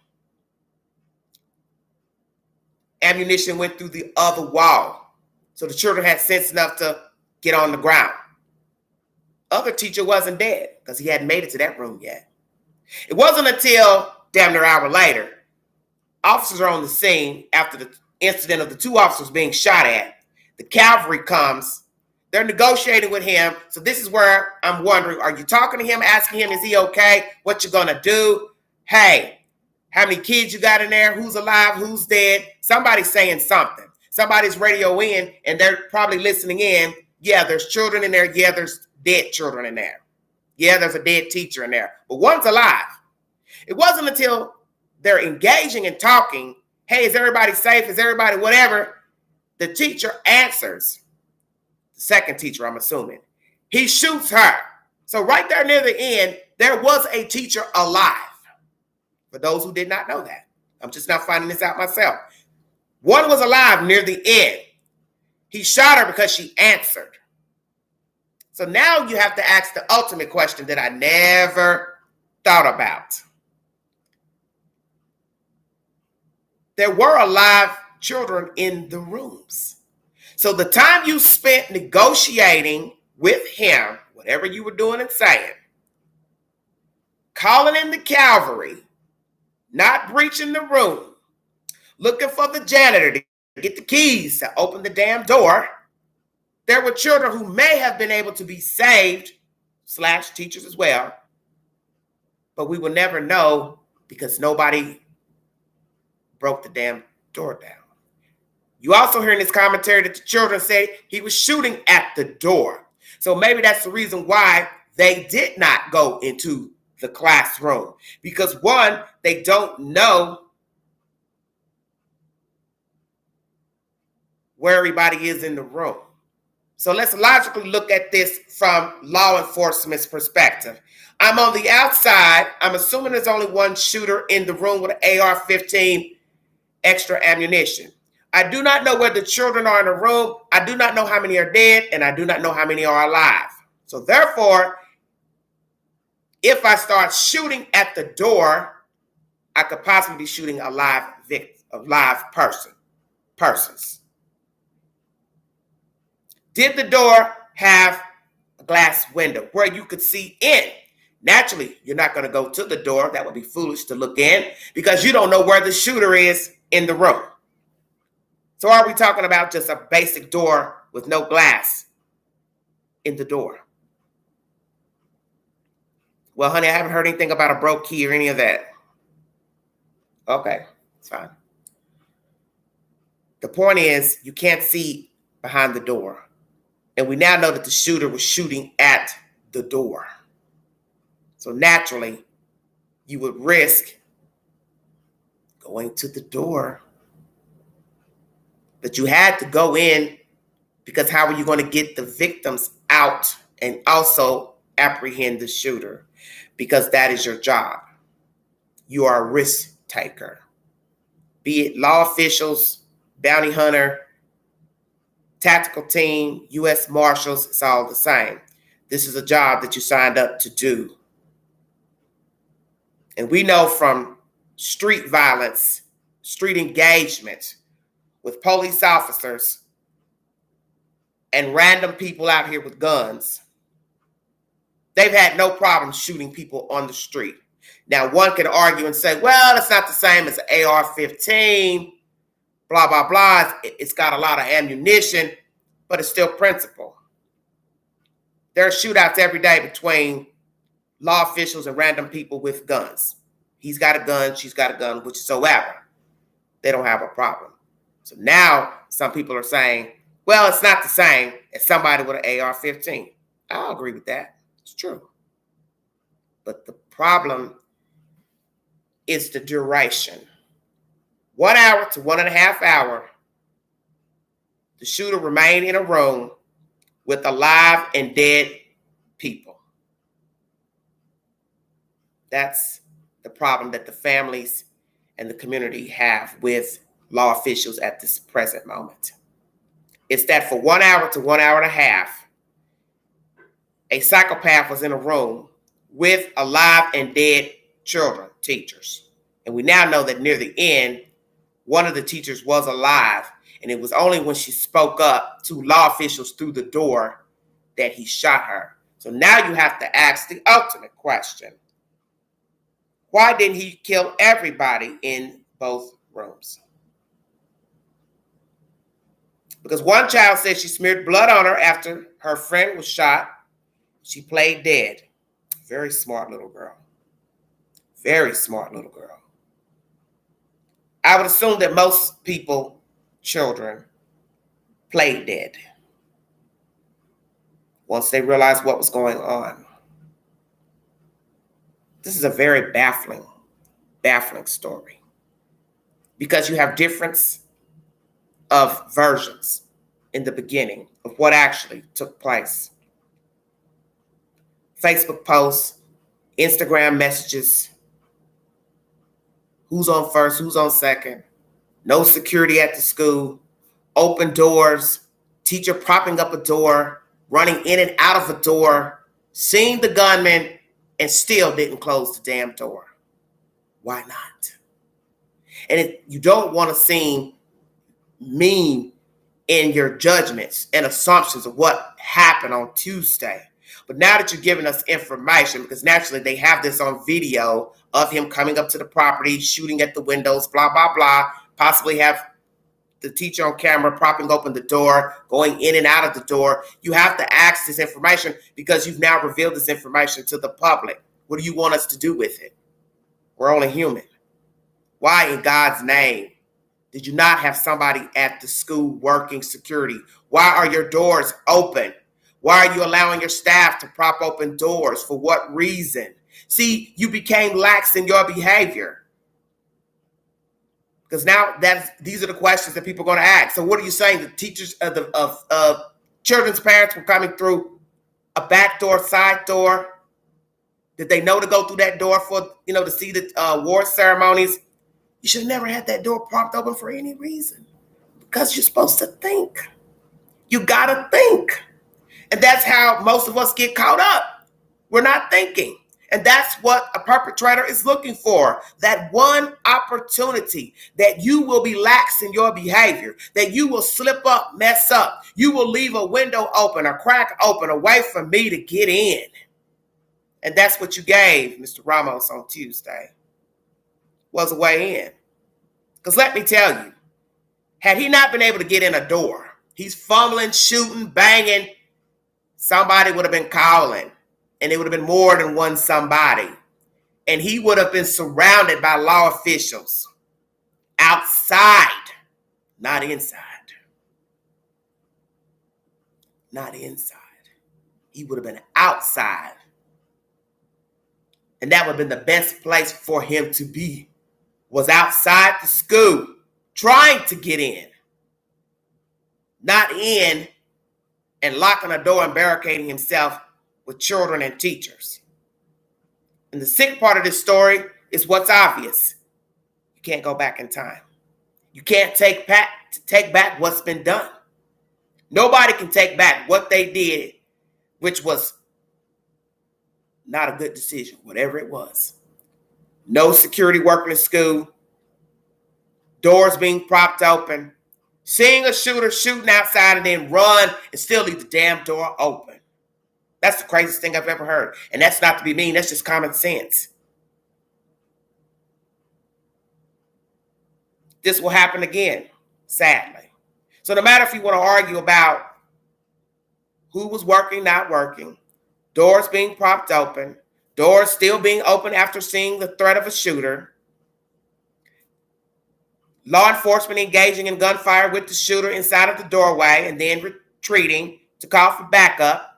Ammunition went through the other wall. So the children had sense enough to get on the ground. Other teacher wasn't dead because he hadn't made it to that room yet. It wasn't until damn near an hour later, officers are on the scene after the incident of the 2 officers being shot at. The cavalry comes. They're negotiating with him. So this is where I'm wondering, are you talking to him, asking him, is he okay? What you gonna do? Hey, how many kids you got in there? Who's alive? Who's dead? Somebody's saying something. Somebody's radio in and they're probably listening in. Yeah, there's children in there. Yeah, there's dead children in there. Yeah, there's a dead teacher in there. But one's alive. It wasn't until they're engaging and talking, hey, is everybody safe? Is everybody whatever? The teacher answers. The second teacher, I'm assuming. He shoots her. So right there near the end, there was a teacher alive. For those who did not know that. I'm just now finding this out myself. One was alive near the end. He shot her because she answered. So now you have to ask the ultimate question that I never thought about. There were alive children in the rooms. So the time you spent negotiating with him, whatever you were doing and saying, calling in the cavalry, not breaching the room, looking for the janitor to get the keys to open the damn door. There were children who may have been able to be saved, / teachers as well, but we will never know because nobody broke the damn door down. You also hear in this commentary that the children say he was shooting at the door. So maybe that's the reason why they did not go into the classroom. Because one, they don't know where everybody is in the room. So let's logically look at this from law enforcement's perspective. I'm on the outside. I'm assuming there's only one shooter in the room with an AR-15 extra ammunition. I do not know where the children are in the room. I do not know how many are dead, and I do not know how many are alive. So therefore, if I start shooting at the door, I could possibly be shooting a live persons. Did the door have a glass window where you could see in? Naturally, you're not going to go to the door. That would be foolish to look in because you don't know where the shooter is in the room. So are we talking about just a basic door with no glass in the door? Well, honey, I haven't heard anything about a broke key or any of that. Okay, it's fine. The point is, you can't see behind the door. And we now know that the shooter was shooting at the door. So naturally, you would risk going to the door. But you had to go in because how are you going to get the victims out and also apprehend the shooter? Because that is your job. You are a risk taker. Be it law officials, bounty hunter, tactical team, U.S. Marshals, it's all the same. This is a job that you signed up to do. And we know from street violence, street engagement with police officers and random people out here with guns, they've had no problem shooting people on the street. Now, one can argue and say, well, it's not the same as an AR-15, blah, blah, blah. It's got a lot of ammunition, but it's still principle. There are shootouts every day between law officials and random people with guns. He's got a gun, she's got a gun, whichsoever. They don't have a problem. So now some people are saying, well, it's not the same as somebody with an AR-15. I'll agree with that. It's true. But the problem is the duration. 1 hour to 1.5 hours, the shooter remained in a room with alive and dead people. That's the problem that the families and the community have with law officials at this present moment. It's that for 1 hour to 1.5 hours, a psychopath was in a room with alive and dead children, teachers. And we now know that near the end, one of the teachers was alive, and it was only when she spoke up to law officials through the door that he shot her. So now you have to ask the ultimate question. Why didn't he kill everybody in both rooms? Because one child said she smeared blood on her after her friend was shot. She played dead. Very smart little girl. Very smart little girl. I would assume that most people, children, played dead once they realized what was going on. This is a very baffling story because you have difference of versions in the beginning of what actually took place. Facebook posts, Instagram messages, who's on first, who's on second, no security at the school, open doors, teacher propping up a door, running in and out of a door, seeing the gunman, and still didn't close the damn door. Why not? And you don't want to seem mean in your judgments and assumptions of what happened on Tuesday. But now that you're giving us information, because naturally they have this on video of him coming up to the property, shooting at the windows, blah, blah, blah, possibly have the teacher on camera propping open the door, going in and out of the door. You have to ask this information because you've now revealed this information to the public. What do you want us to do with it? We're only human. Why in God's name did you not have somebody at the school working security? Why are your doors open? Why are you allowing your staff to prop open doors? For what reason? See, you became lax in your behavior. Because now these are the questions that people are going to ask. So what are you saying? The teachers of children's parents were coming through a back door, side door? Did they know to go through that door for, to see the award ceremonies? You should have never had that door propped open for any reason. Because you're supposed to think. You got to think. And that's how most of us get caught up. We're not thinking. And that's what a perpetrator is looking for. That one opportunity that you will be lax in your behavior, that you will slip up, mess up. You will leave a window open, a crack open, a way for me to get in. And that's what you gave Mr. Ramos on Tuesday, was a way in. Because let me tell you, had he not been able to get in a door, he's fumbling, shooting, banging, somebody would have been calling. And it would have been more than one somebody. And he would have been surrounded by law officials outside, not inside. Not inside. He would have been outside. And that would have been the best place for him to be, was outside the school, trying to get in. Not in and locking a door and barricading himself with children and teachers. And the sick part of this story is what's obvious. You can't go back in time. You can't take back what's been done. Nobody can take back what they did, which was not a good decision, whatever it was. No security working in school, doors being propped open, seeing a shooter shooting outside and then run and still leave the damn door open. That's the craziest thing I've ever heard. And that's not to be mean, that's just common sense. This will happen again, sadly. So no matter if you want to argue about who was working, not working, doors being propped open, doors still being open after seeing the threat of a shooter, law enforcement engaging in gunfire with the shooter inside of the doorway and then retreating to call for backup.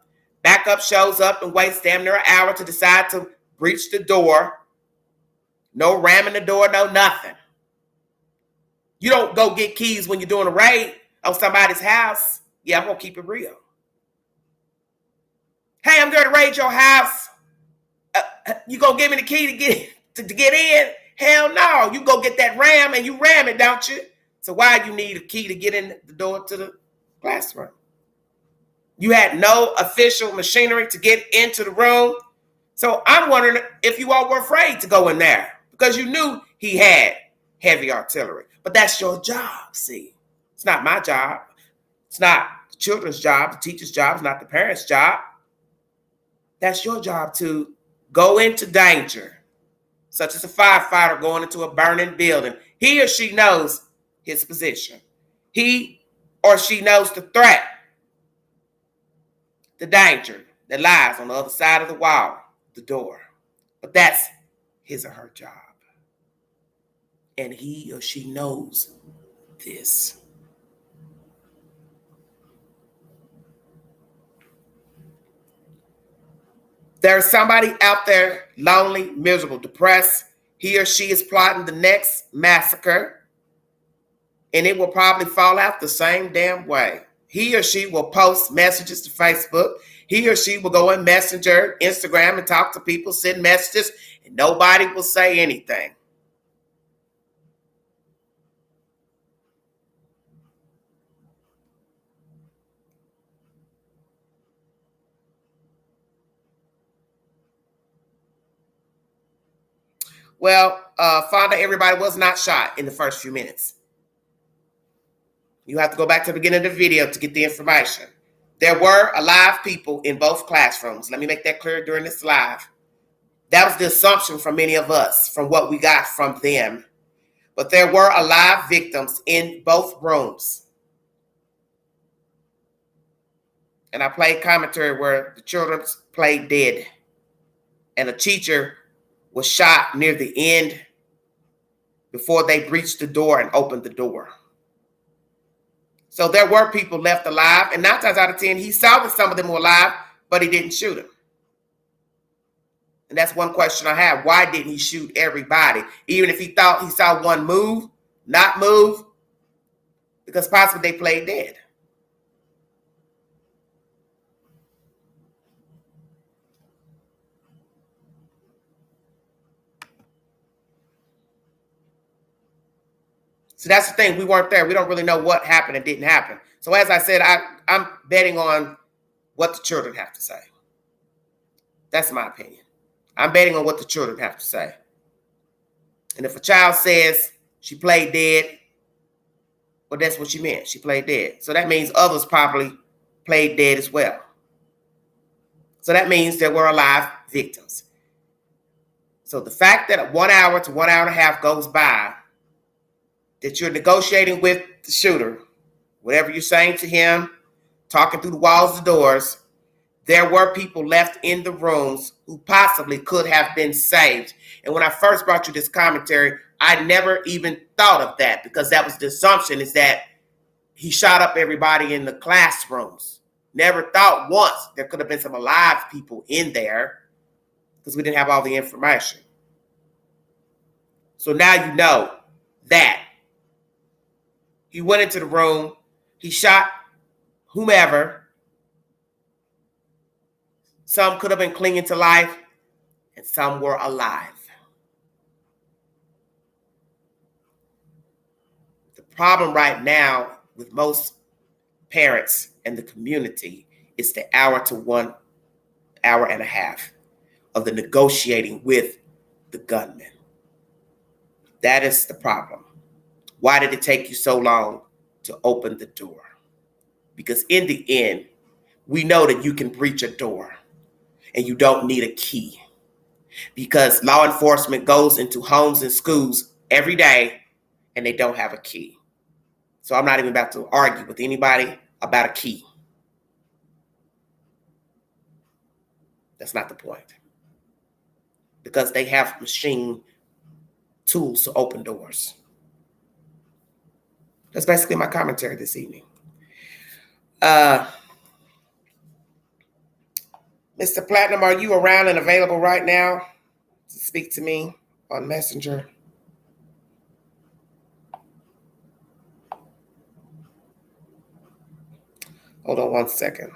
Backup shows up and waits damn near an hour to decide to breach the door. No ramming the door, no nothing. You don't go get keys when you're doing a raid on somebody's house. Yeah, I'm going to keep it real. Hey, I'm going to raid your house. You going to give me the key to get in? Hell no. You go get that ram and you ram it, don't you? So why you need a key to get in the door to the classroom? You had no official machinery to get into the room. So I'm wondering if you all were afraid to go in there because you knew he had heavy artillery. But that's your job, see. It's not my job. It's not the children's job, the teacher's job. It's not the parents' job. That's your job to go into danger, such as a firefighter going into a burning building. He or she knows his position. He or she knows the threat, the danger that lies on the other side of the wall, the door. But that's his or her job. And he or she knows this. There's somebody out there, lonely, miserable, depressed. He or she is plotting the next massacre. And it will probably fall out the same damn way. He or she will post messages to Facebook. He or she will go in Messenger, Instagram, and talk to people, send messages, and nobody will say anything. Well, found out everybody was not shot in the first few minutes. You have to go back to the beginning of the video to get the information. There were alive people in both classrooms. Let me make that clear during this live. That was the assumption from many of us, from what we got from them. But there were alive victims in both rooms. And I played commentary where the children played dead. And a teacher was shot near the end before they breached the door and opened the door. So there were people left alive, and 9 times out of 10, he saw that some of them were alive, but he didn't shoot them. And that's one question I have. Why didn't he shoot everybody? Even if he thought he saw one move, not move, because possibly they played dead. So that's the thing. We weren't there. We don't really know what happened and didn't happen. So as I said, I'm betting on what the children have to say. That's my opinion. I'm betting on what the children have to say. And if a child says she played dead, well, that's what she meant. She played dead. So that means others probably played dead as well. So that means there were alive victims. So the fact that 1 hour to 1 hour and a half goes by, that you're negotiating with the shooter, whatever you're saying to him, talking through the walls and doors, there were people left in the rooms who possibly could have been saved. And when I first brought you this commentary, I never even thought of that, because that was the assumption, is that he shot up everybody in the classrooms. Never thought once there could have been some alive people in there, because we didn't have all the information. So now you know that. He went into the room, he shot whomever. Some could have been clinging to life, and some were alive. The problem right now with most parents and the community is the hour to 1 hour and a half of the negotiating with the gunman. That is the problem. Why did it take you so long to open the door? Because in the end, we know that you can breach a door and you don't need a key, because law enforcement goes into homes and schools every day and they don't have a key. So I'm not even about to argue with anybody about a key. That's not the point. Because they have machine tools to open doors. That's basically my commentary this evening. Mr. Platinum, are you around and available right now to speak to me on Messenger? Hold on 1 second.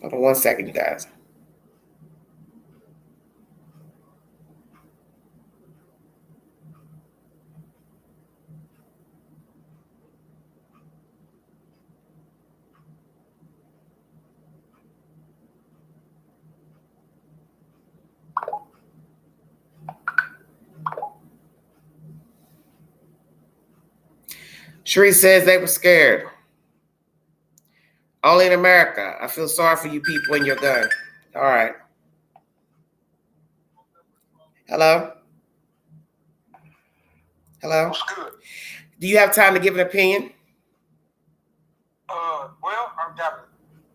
Hold on 1 second, you guys. Sheree says they were scared. Only in America. I feel sorry for you people and your gun. All right. Hello? Hello? What's good? Do you have time to give an opinion? Well, I've got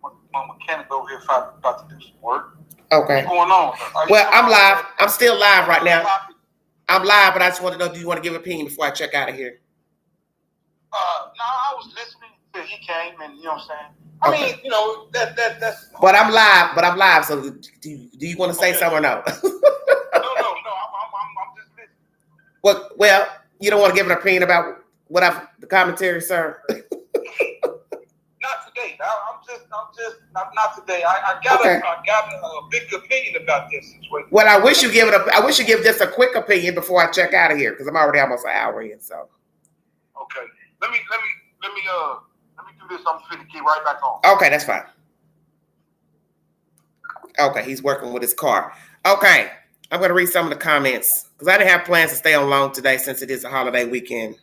my mechanic over here about to do some work. Okay. What's going on? Well, I'm live. I'm still live right now. I'm live, but I just want to know, do you want to give an opinion before I check out of here? No, I was listening till he came, and you know what I'm saying? I mean, you know, that's. But I'm live. So do you want to say something or no? No, I'm just listening. Well, you don't want to give an opinion about the commentary, sir. Not today. I'm just not today. I got a big opinion about this situation. Well, I wish you give just a quick opinion before I check out of here because I'm already almost an hour in. So. Okay. Let me do this. I'm finna get right back on. Okay, that's fine. Okay, he's working with his car. Okay, I'm going to read some of the comments because I didn't have plans to stay on long today since it is a holiday weekend.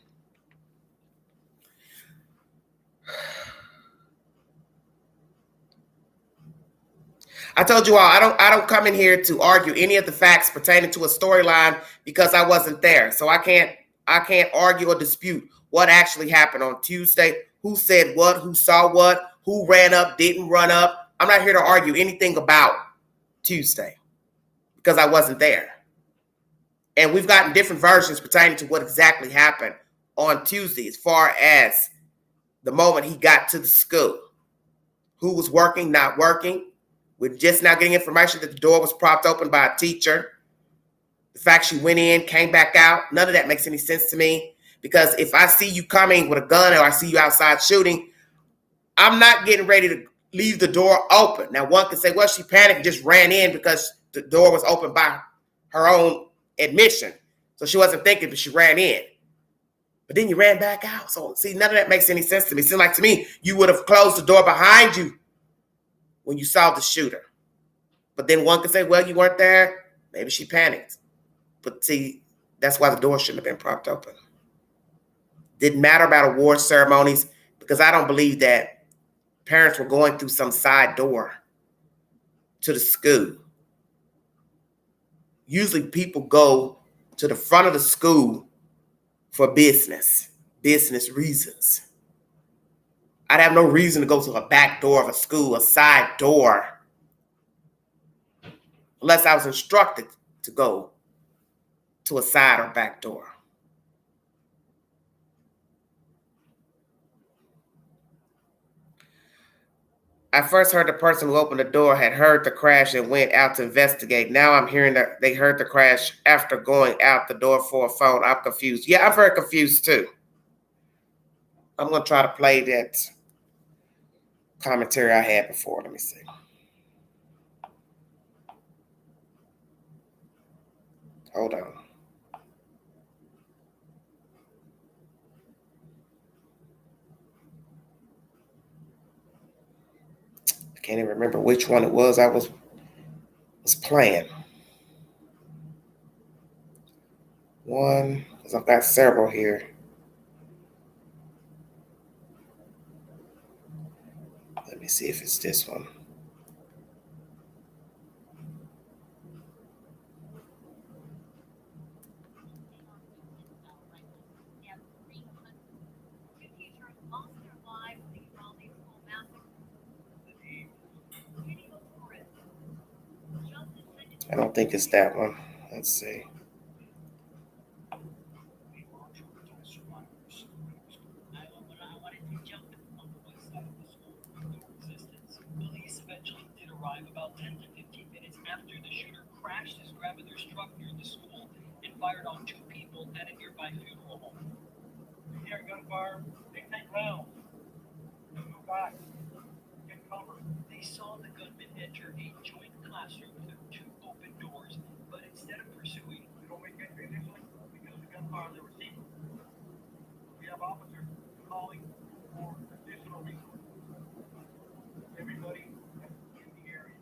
I told you all I don't come in here to argue any of the facts pertaining to a storyline because I wasn't there. So I can't argue or dispute what actually happened on Tuesday. Who said what? Who saw what? Who ran up? Didn't run up? I'm not here to argue anything about Tuesday because I wasn't there. And we've gotten different versions pertaining to what exactly happened on Tuesday as far as the moment he got to the school. Who was working, not working. We're just now getting information that the door was propped open by a teacher. The fact she went in, came back out, none of that makes any sense to me. Because if I see you coming with a gun or I see you outside shooting, I'm not getting ready to leave the door open. Now, one can say, well, she panicked and just ran in because the door was open by her own admission. So she wasn't thinking, but she ran in. But then you ran back out. So, see, none of that makes any sense to me. It seems like to me, you would have closed the door behind you when you saw the shooter. But then one could say, well, you weren't there. Maybe she panicked. But see, that's why the door shouldn't have been propped open. Didn't matter about award ceremonies because I don't believe that parents were going through some side door to the school. Usually people go to the front of the school for business reasons. I'd have no reason to go to a back door of a school, a side door, unless I was instructed to go to a side or back door. I first heard the person who opened the door had heard the crash and went out to investigate. Now I'm hearing that they heard the crash after going out the door for a phone. I'm confused. Yeah, I'm very confused too. I'm going to try to play that commentary I had before. Let me see. Hold on. I can't even remember which one it was I was playing. One, because I've got several here. Let me see if it's this one. I don't think it's that one. Let's see. Police eventually did arrive about 10 to 15 minutes after the shooter crashed his grandmother's truck near the school and fired on two people at a nearby funeral home. We hear gunfire, they take rounds. Move back. Get cover. They saw the gunman enter a joint classroom through two open doors, but instead of pursuing, we don't make any initially because the gunfire they received. We have officers calling for additional resources. Everybody in the area.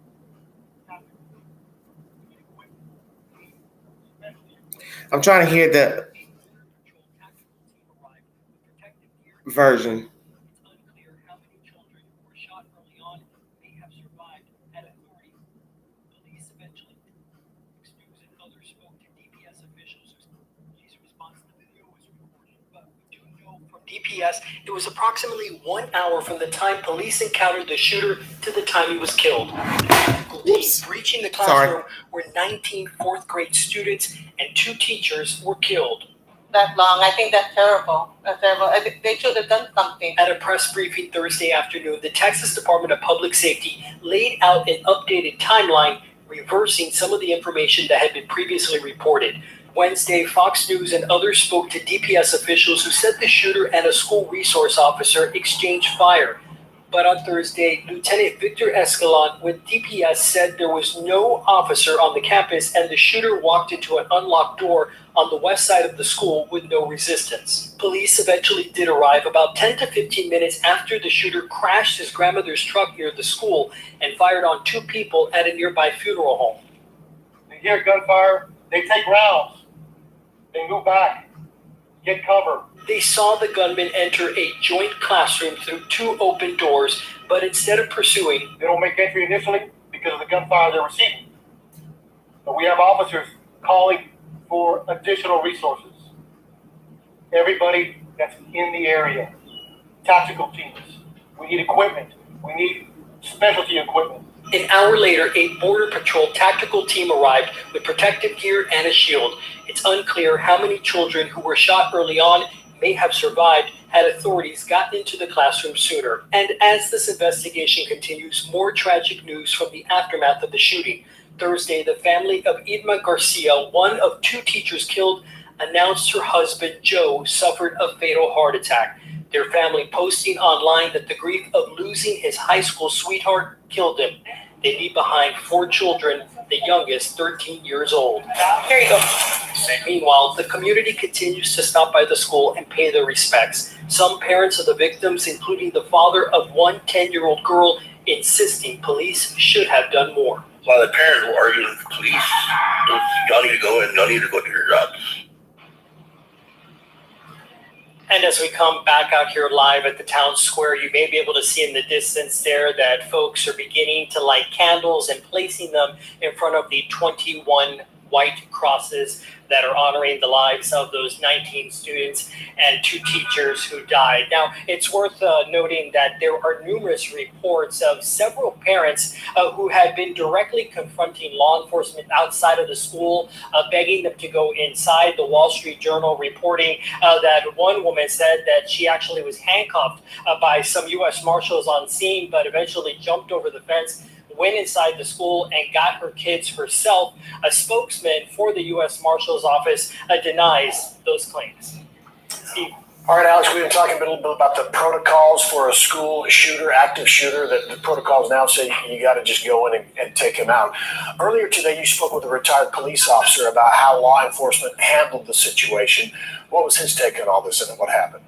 I'm trying to hear the version. It's unclear how many children who were shot early on may have survived at authorities. Police eventually, News and others spoke to DPS officials whose response to the video was recorded. But we do know from DPS it was approximately 1 hour from the time police encountered the shooter to the time he was killed. Breaching the classroom where 19 fourth grade students and 2 teachers were killed. that long. I think that's terrible. That's terrible. They should have done something. At a press briefing Thursday afternoon, the Texas Department of Public Safety laid out an updated timeline, reversing some of the information that had been previously reported. Wednesday, Fox News and others spoke to DPS officials who said the shooter and a school resource officer exchanged fire. But on Thursday, Lieutenant Victor Escalon with DPS said there was no officer on the campus and the shooter walked into an unlocked door on the west side of the school with no resistance. Police eventually did arrive about 10 to 15 minutes after the shooter crashed his grandmother's truck near the school and fired on 2 people at a nearby funeral home. They hear gunfire, they take rounds, they move back, get cover. They saw the gunman enter a joint classroom through 2 open doors, but instead of pursuing, They don't make entry initially because of the gunfire they're receiving. But we have officers calling for additional resources. Everybody that's in the area, tactical teams. We need equipment. We need specialty equipment. An hour later, a Border Patrol tactical team arrived with protective gear and a shield. It's unclear how many children who were shot early on may have survived had authorities gotten into the classroom sooner. And as this investigation continues, more tragic news from the aftermath of the shooting. Thursday, the family of Irma Garcia, one of 2 teachers killed, announced her husband, Joe, suffered a fatal heart attack. Their family posting online that the grief of losing his high school sweetheart killed him. They leave behind 4 children, the youngest 13 years old. Here you go. Meanwhile, the community continues to stop by the school and pay their respects. Some parents of the victims, including the father of one 10-year-old girl, insisting police should have done more. While the parents were arguing with the police, y'all need to go in, y'all need to go to your jobs. And as we come back out here live at the town square, you may be able to see in the distance there that folks are beginning to light candles and placing them in front of the 21 white crosses that are honoring the lives of those 19 students and 2 teachers who died. Now, it's worth noting that there are numerous reports of several parents who had been directly confronting law enforcement outside of the school, begging them to go inside. The Wall Street Journal reporting that one woman said that she actually was handcuffed by some U.S. Marshals on scene, but eventually jumped over the fence, went inside the school and got her kids herself. A spokesman for the U.S. Marshal's Office denies those claims. Steve. All right, Alex, we've been talking a little bit about the protocols for a school shooter, active shooter, that the protocols now say you got to just go in and take him out. Earlier today, you spoke with a retired police officer about how law enforcement handled the situation. What was his take on all this and what happened?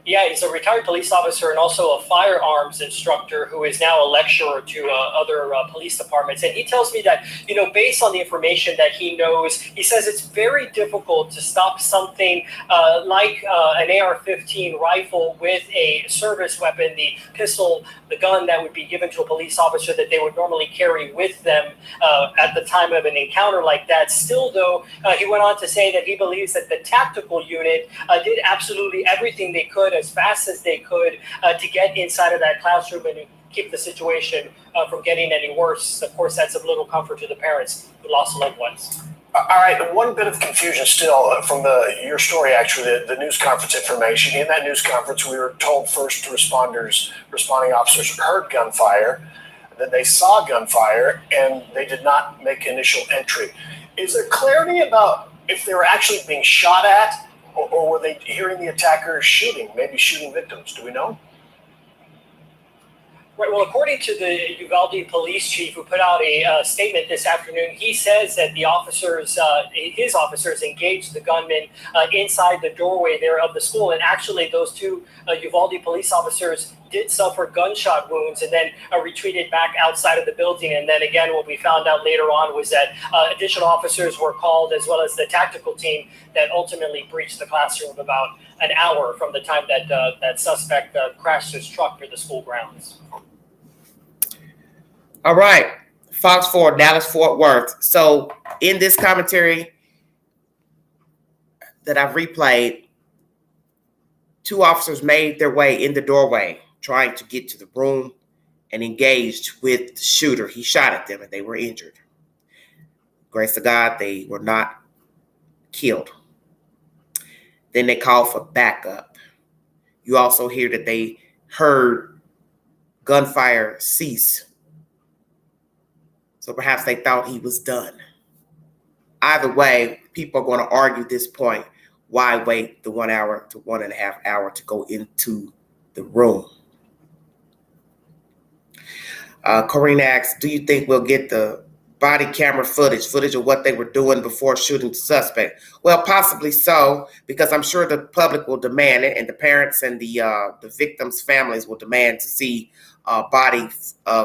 Yeah, he's a retired police officer and also a firearms instructor who is now a lecturer to other police departments. And he tells me that, based on the information that he knows, he says it's very difficult to stop something like an AR-15 rifle with a service weapon, the pistol, the gun that would be given to a police officer that they would normally carry with them at the time of an encounter like that. Still, though, he went on to say that he believes that the tactical unit did absolutely everything they could as fast as they could to get inside of that classroom and keep the situation from getting any worse. Of course, that's of little comfort to the parents who lost loved ones. All right, one bit of confusion still from your story, actually, the news conference information. In that news conference, we were told first responding officers heard gunfire, that they saw gunfire, and they did not make initial entry. Is there clarity about if they were actually being shot at, or were they hearing the attackers maybe shooting victims? Do we know? Right. Well, according to the Uvalde police chief, who put out a statement this afternoon, he says that his officers engaged the gunman inside the doorway there of the school. And actually, those 2 Uvalde police officers did suffer gunshot wounds and then retreated back outside of the building. And then again, what we found out later on was that additional officers were called, as well as the tactical team that ultimately breached the classroom about an hour from the time that that suspect crashed his truck near the school grounds. All right, Fox 4, Dallas, Fort Worth. So in this commentary that I've replayed, 2 officers made their way in the doorway, trying to get to the room and engaged with the shooter. He shot at them and they were injured. Grace to God, they were not killed. Then they called for backup. You also hear that they heard gunfire cease. So perhaps they thought he was done. Either way, people are going to argue this point. Why wait the 1 hour to 1.5 hour to go into the room? Corrine asks, do you think we'll get the body camera footage of what they were doing before shooting the suspect? Well, possibly so, because I'm sure the public will demand it, and the parents and the victims' families will demand to see body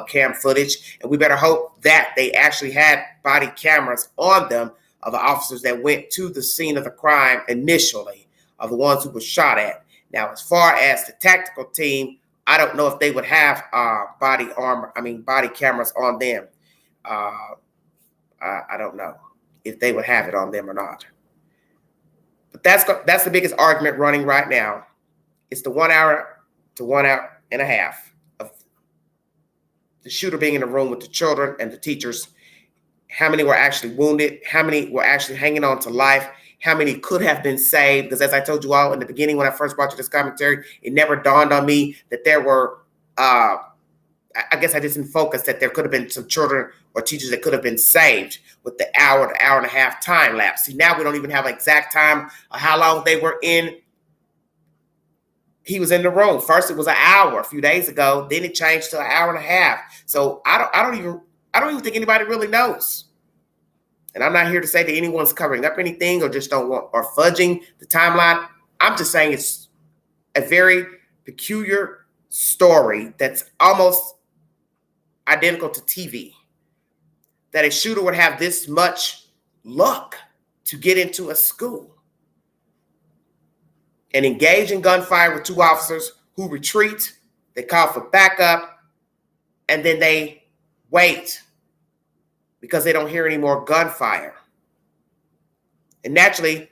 cam footage. And we better hope that they actually had body cameras on them of the officers that went to the scene of the crime initially, of the ones who were shot at. Now, as far as the tactical team, I don't know if they would have body cameras on them. I don't know if they would have it on them or not. But that's the biggest argument running right now. It's the 1 hour to 1.5 hours of the shooter being in the room with the children and the teachers. How many were actually wounded? How many were actually hanging on to life? How many could have been saved? Because as I told you all in the beginning when I first brought you this commentary, it never dawned on me that there were, I guess I didn't focus that there could have been some children or teachers that could have been saved with the hour to hour and a half time lapse. See, now we don't even have an exact time of how long they were in. He was in the room. First, it was an hour a few days ago. Then it changed to an hour and a half. So I don't even think anybody really knows. And I'm not here to say that anyone's covering up anything or just don't want or fudging the timeline. I'm just saying it's a very peculiar story that's almost identical to TV. That a shooter would have this much luck to get into a school and engage in gunfire with two officers who retreat. They call for backup, and then they wait because they don't hear any more gunfire. And naturally,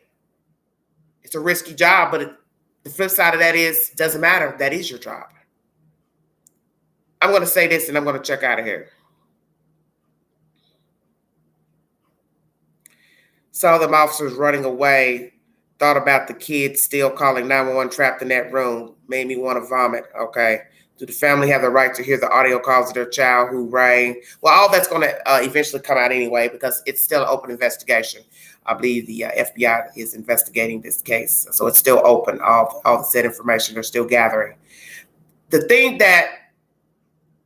it's a risky job, but the flip side of that is, doesn't matter. That is your job. I'm going to say this, and I'm going to check out of here. Saw them officers running away. Thought about the kids still calling 911 trapped in that room. Made me want to vomit. Okay. Do the family have the right to hear the audio calls of their child who rang? Well, all that's going to eventually come out anyway because it's still an open investigation. I believe the FBI is investigating this case. So it's still open. All the said information they're still gathering. The thing that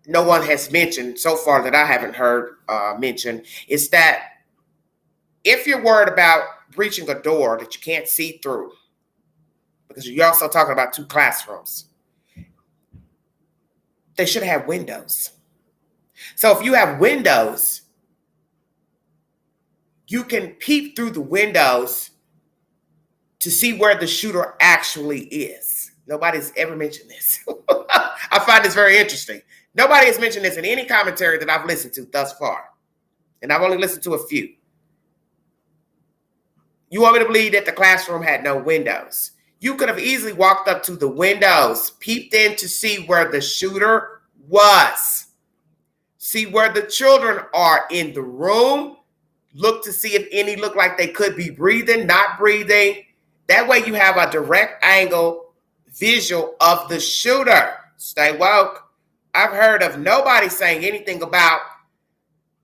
no one has mentioned so far that I haven't heard mentioned is that if you're worried about breaching a door that you can't see through, because you're also talking about two classrooms, they should have windows. So if you have windows, you can peep through the windows to see where the shooter actually is. Nobody's ever mentioned this. I find this very interesting. Nobody has mentioned this in any commentary that I've listened to thus far. And I've only listened to a few. You want me to believe that the classroom had no windows? You could have easily walked up to the windows, peeped in to see where the shooter was. See where the children are in the room. Look to see if any look like they could be breathing, not breathing. That way you have a direct angle visual of the shooter. Stay woke. I've heard of nobody saying anything about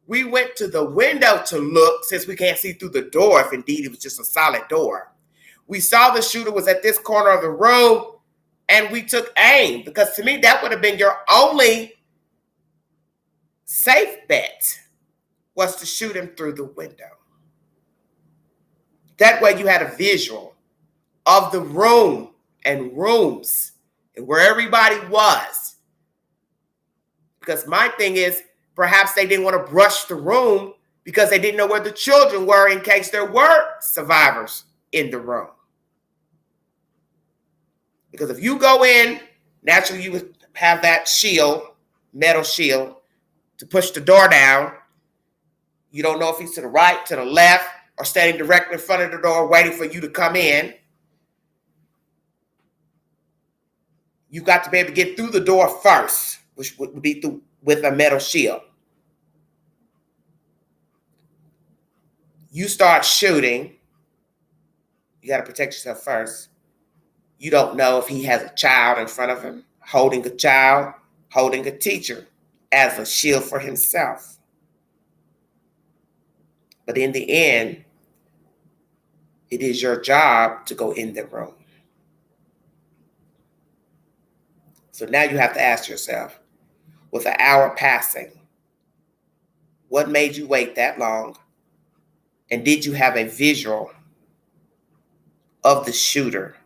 we went to the window to look since we can't see through the door if indeed it was just a solid door. We saw the shooter was at this corner of the room and we took aim because to me that would have been your only safe bet was to shoot him through the window. That way you had a visual of the room and rooms and where everybody was. Because my thing is, perhaps they didn't want to brush the room because they didn't know where the children were in case there were survivors in the room. Because if you go in, naturally you would have that shield, metal shield, to push the door down. You don't know if he's to the right, to the left, or standing directly in front of the door waiting for you to come in. You got to be able to get through the door first, which would be through with a metal shield. You start shooting, You got to protect yourself first. You don't know if he has a child in front of him, holding a child, holding a teacher as a shield for himself. But in the end, it is your job to go in the room. So now you have to ask yourself, with an hour passing, what made you wait that long? And did you have a visual of the shooter?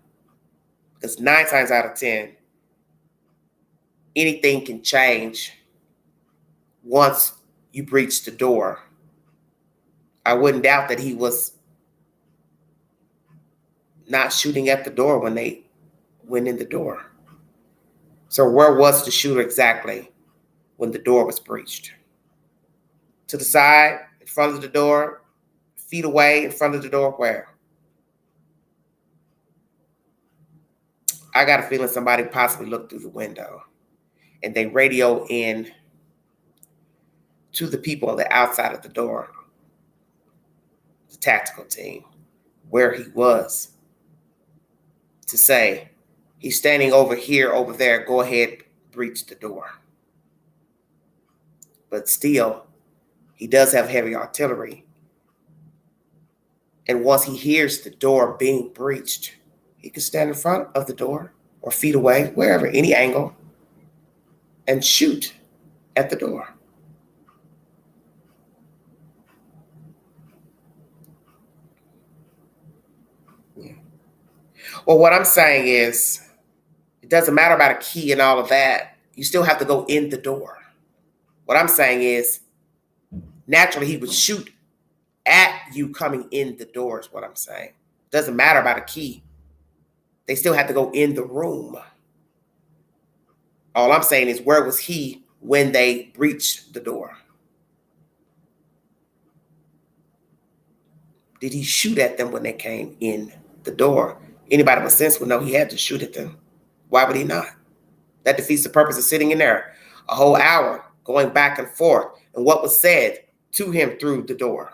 Because 9 times out of 10, anything can change once you breach the door. I wouldn't doubt that he was not shooting at the door when they went in the door. So where was the shooter exactly when the door was breached? To the side, in front of the door, feet away, in front of the door, where? I got a feeling somebody possibly looked through the window and they radio in to the people on the outside of the door, the tactical team, where he was, to say, he's standing over here, over there, go ahead, breach the door. But still, he does have heavy artillery. And once he hears the door being breached, he can stand in front of the door or feet away, wherever, any angle, and shoot at the door. Yeah. Well, what I'm saying is, it doesn't matter about a key and all of that. You still have to go in the door. What I'm saying is, naturally, he would shoot at you coming in the door is what I'm saying. It doesn't matter about a key. They still have to go in the room. All I'm saying is, where was he when they breached the door? Did he shoot at them when they came in the door? Anybody with sense would know he had to shoot at them. Why would he not? That defeats the purpose of sitting in there a whole hour, going back and forth, and what was said to him through the door.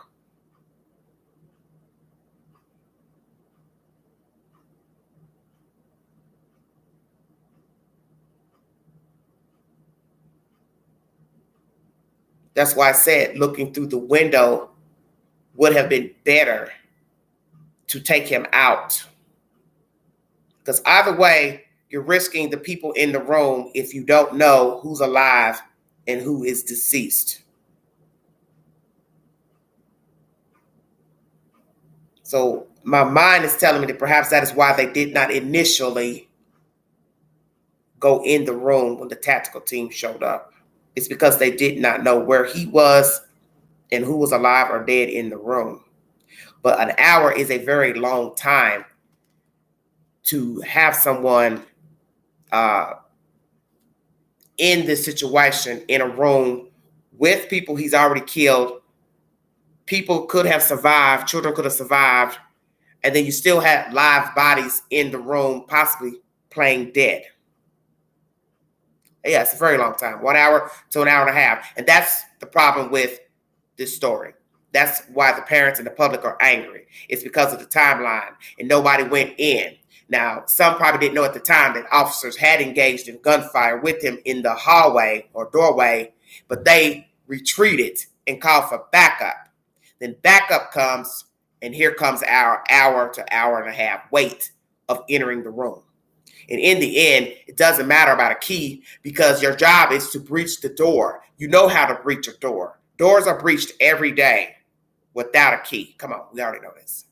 That's why I said looking through the window would have been better to take him out. Because either way, you're risking the people in the room if you don't know who's alive and who is deceased. So my mind is telling me that perhaps that is why they did not initially go in the room when the tactical team showed up. It's because they did not know where he was and who was alive or dead in the room. But an hour is a very long time to have someone in this situation in a room with people he's already killed. People could have survived, children could have survived, and then you still had live bodies in the room, possibly playing dead. Yeah, it's a very long time, 1 hour to an hour and a half. And that's the problem with this story. That's why the parents and the public are angry. It's because of the timeline and nobody went in. Now, some probably didn't know at the time that officers had engaged in gunfire with him in the hallway or doorway, but they retreated and called for backup. Then backup comes, and here comes our hour to hour and a half wait of entering the room. And in the end, it doesn't matter about a key because your job is to breach the door. You know how to breach a door. Doors are breached every day without a key. Come on, we already know this.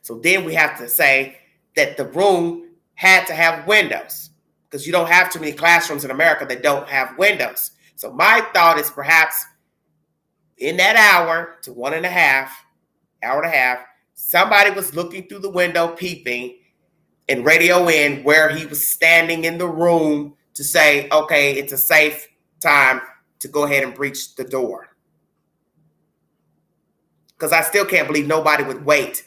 So then we have to say that the room had to have windows because you don't have too many classrooms in America that don't have windows. So my thought is perhaps in that hour to hour and a half, somebody was looking through the window, peeping, and radio in where he was standing in the room to say, okay, it's a safe time to go ahead and breach the door. Because I still can't believe nobody would wait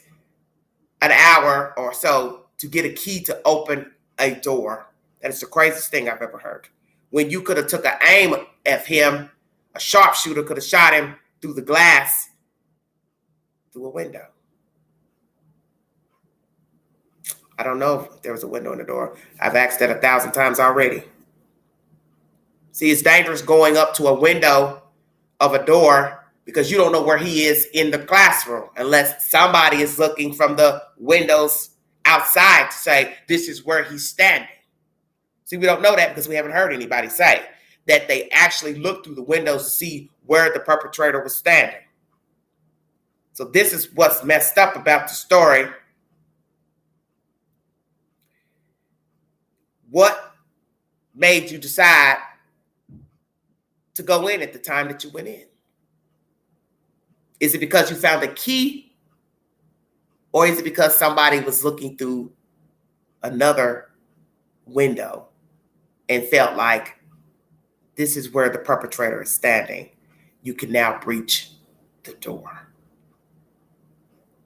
an hour or so to get a key to open a door. That is the craziest thing I've ever heard. When you could have took an aim at him, a sharpshooter could have shot him through the glass through a window. I don't know if there was a window in the door. I've asked that 1,000 times already. See, it's dangerous going up to a window of a door because you don't know where he is in the classroom unless somebody is looking from the windows outside to say, this is where he's standing. See, we don't know that because we haven't heard anybody say that they actually looked through the windows to see where the perpetrator was standing. So this is what's messed up about the story. What made you decide to go in at the time that you went in? Is it because you found a key? Or is it because somebody was looking through another window and felt like this is where the perpetrator is standing? You can now breach the door.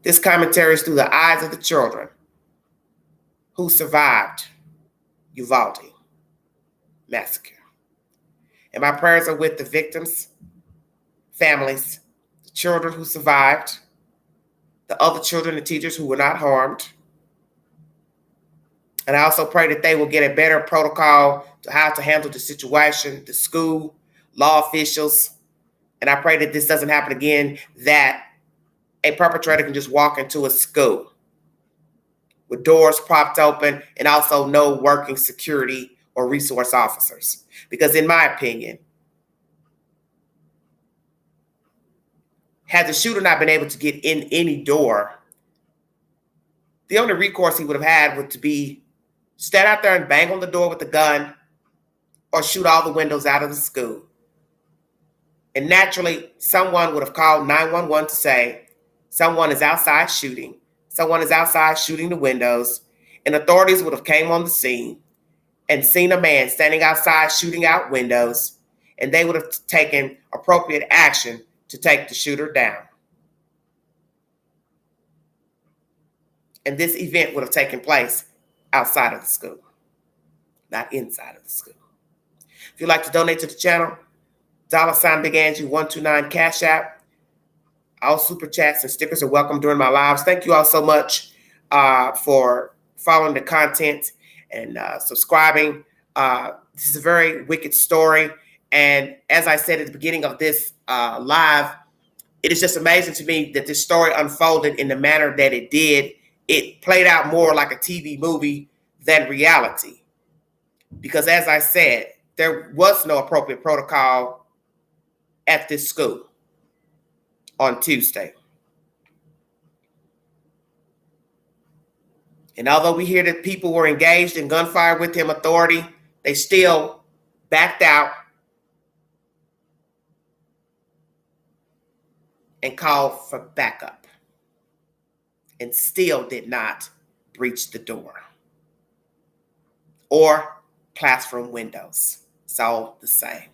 This commentary is through the eyes of the children who survived Uvalde massacre. And my prayers are with the victims, families, the children who survived, the other children and teachers who were not harmed. And I also pray that they will get a better protocol to how to handle the situation, the school, law officials. And I pray that this doesn't happen again, that a perpetrator can just walk into a school with doors propped open and also no working security or resource officers. Because in my opinion, had the shooter not been able to get in any door, the only recourse he would have had would to be stand out there and bang on the door with a gun or shoot all the windows out of the school. And naturally, someone would have called 911 to say, someone is outside shooting. Someone is outside shooting the windows. And authorities would have came on the scene and seen a man standing outside shooting out windows. And they would have taken appropriate action to take the shooter down. And this event would have taken place outside of the school, not inside of the school. If you'd like to donate to the channel, $ Big Angie 129 Cash App. All super chats and stickers are welcome during my lives. Thank you all so much for following the content and subscribing. This is a very wicked story. And as I said at the beginning of this live, it is just amazing to me that this story unfolded in the manner that it did. It played out more like a TV movie than reality. Because as I said, there was no appropriate protocol at this school on Tuesday. And although we hear that people were engaged in gunfire with him authority, they still backed out and called for backup and still did not breach the door or classroom windows. It's all the same.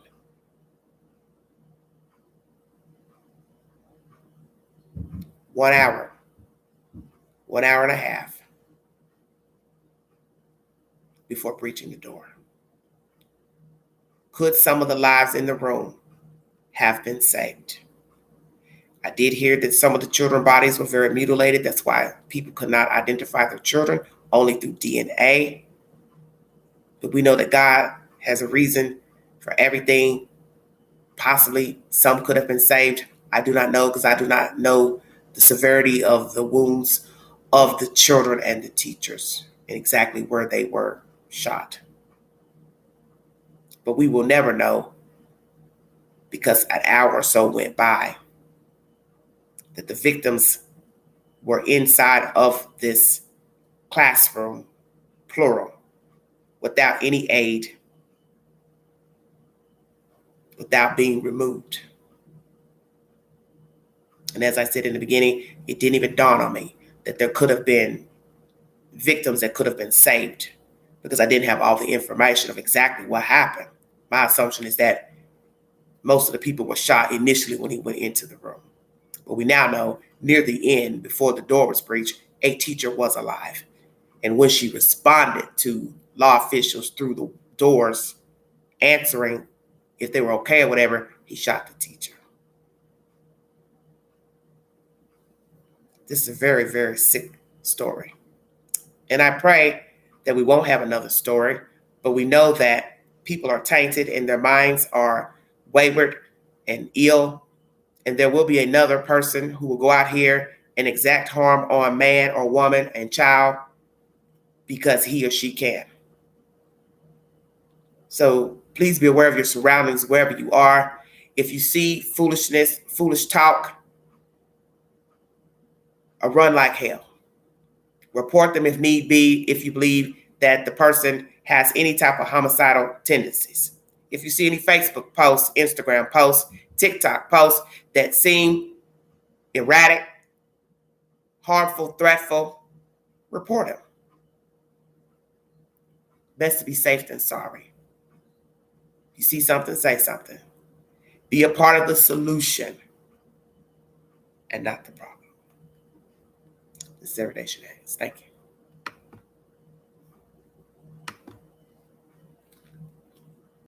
One hour and a half before breaching the door. Could some of the lives in the room have been saved? I did hear that some of the children's bodies were very mutilated. That's why people could not identify their children, only through DNA. But we know that God has a reason for everything. Possibly some could have been saved. I do not know because I do not know the severity of the wounds of the children and the teachers and exactly where they were shot. But we will never know because an hour or so went by that the victims were inside of this classroom, plural, without any aid, without being removed. And as I said in the beginning, it didn't even dawn on me that there could have been victims that could have been saved because I didn't have all the information of exactly what happened. My assumption is that most of the people were shot initially when he went into the room. But we now know near the end, before the door was breached, a teacher was alive. And when she responded to law officials through the doors, answering if they were okay or whatever, he shot the teacher. This is a very, very sick story. And I pray that we won't have another story, but we know that people are tainted and their minds are wayward and ill. And there will be another person who will go out here and exact harm on man or woman and child because he or she can. So please be aware of your surroundings wherever you are. If you see foolishness, foolish talk, run like hell. Report them if need be, if you believe that the person has any type of homicidal tendencies. If you see any Facebook posts, Instagram posts, TikTok posts that seem erratic, harmful, threatful, report them. Best to be safe than sorry. If you see something, say something. Be a part of the solution and not the problem. This is Everyday Shenanigans. Thank you.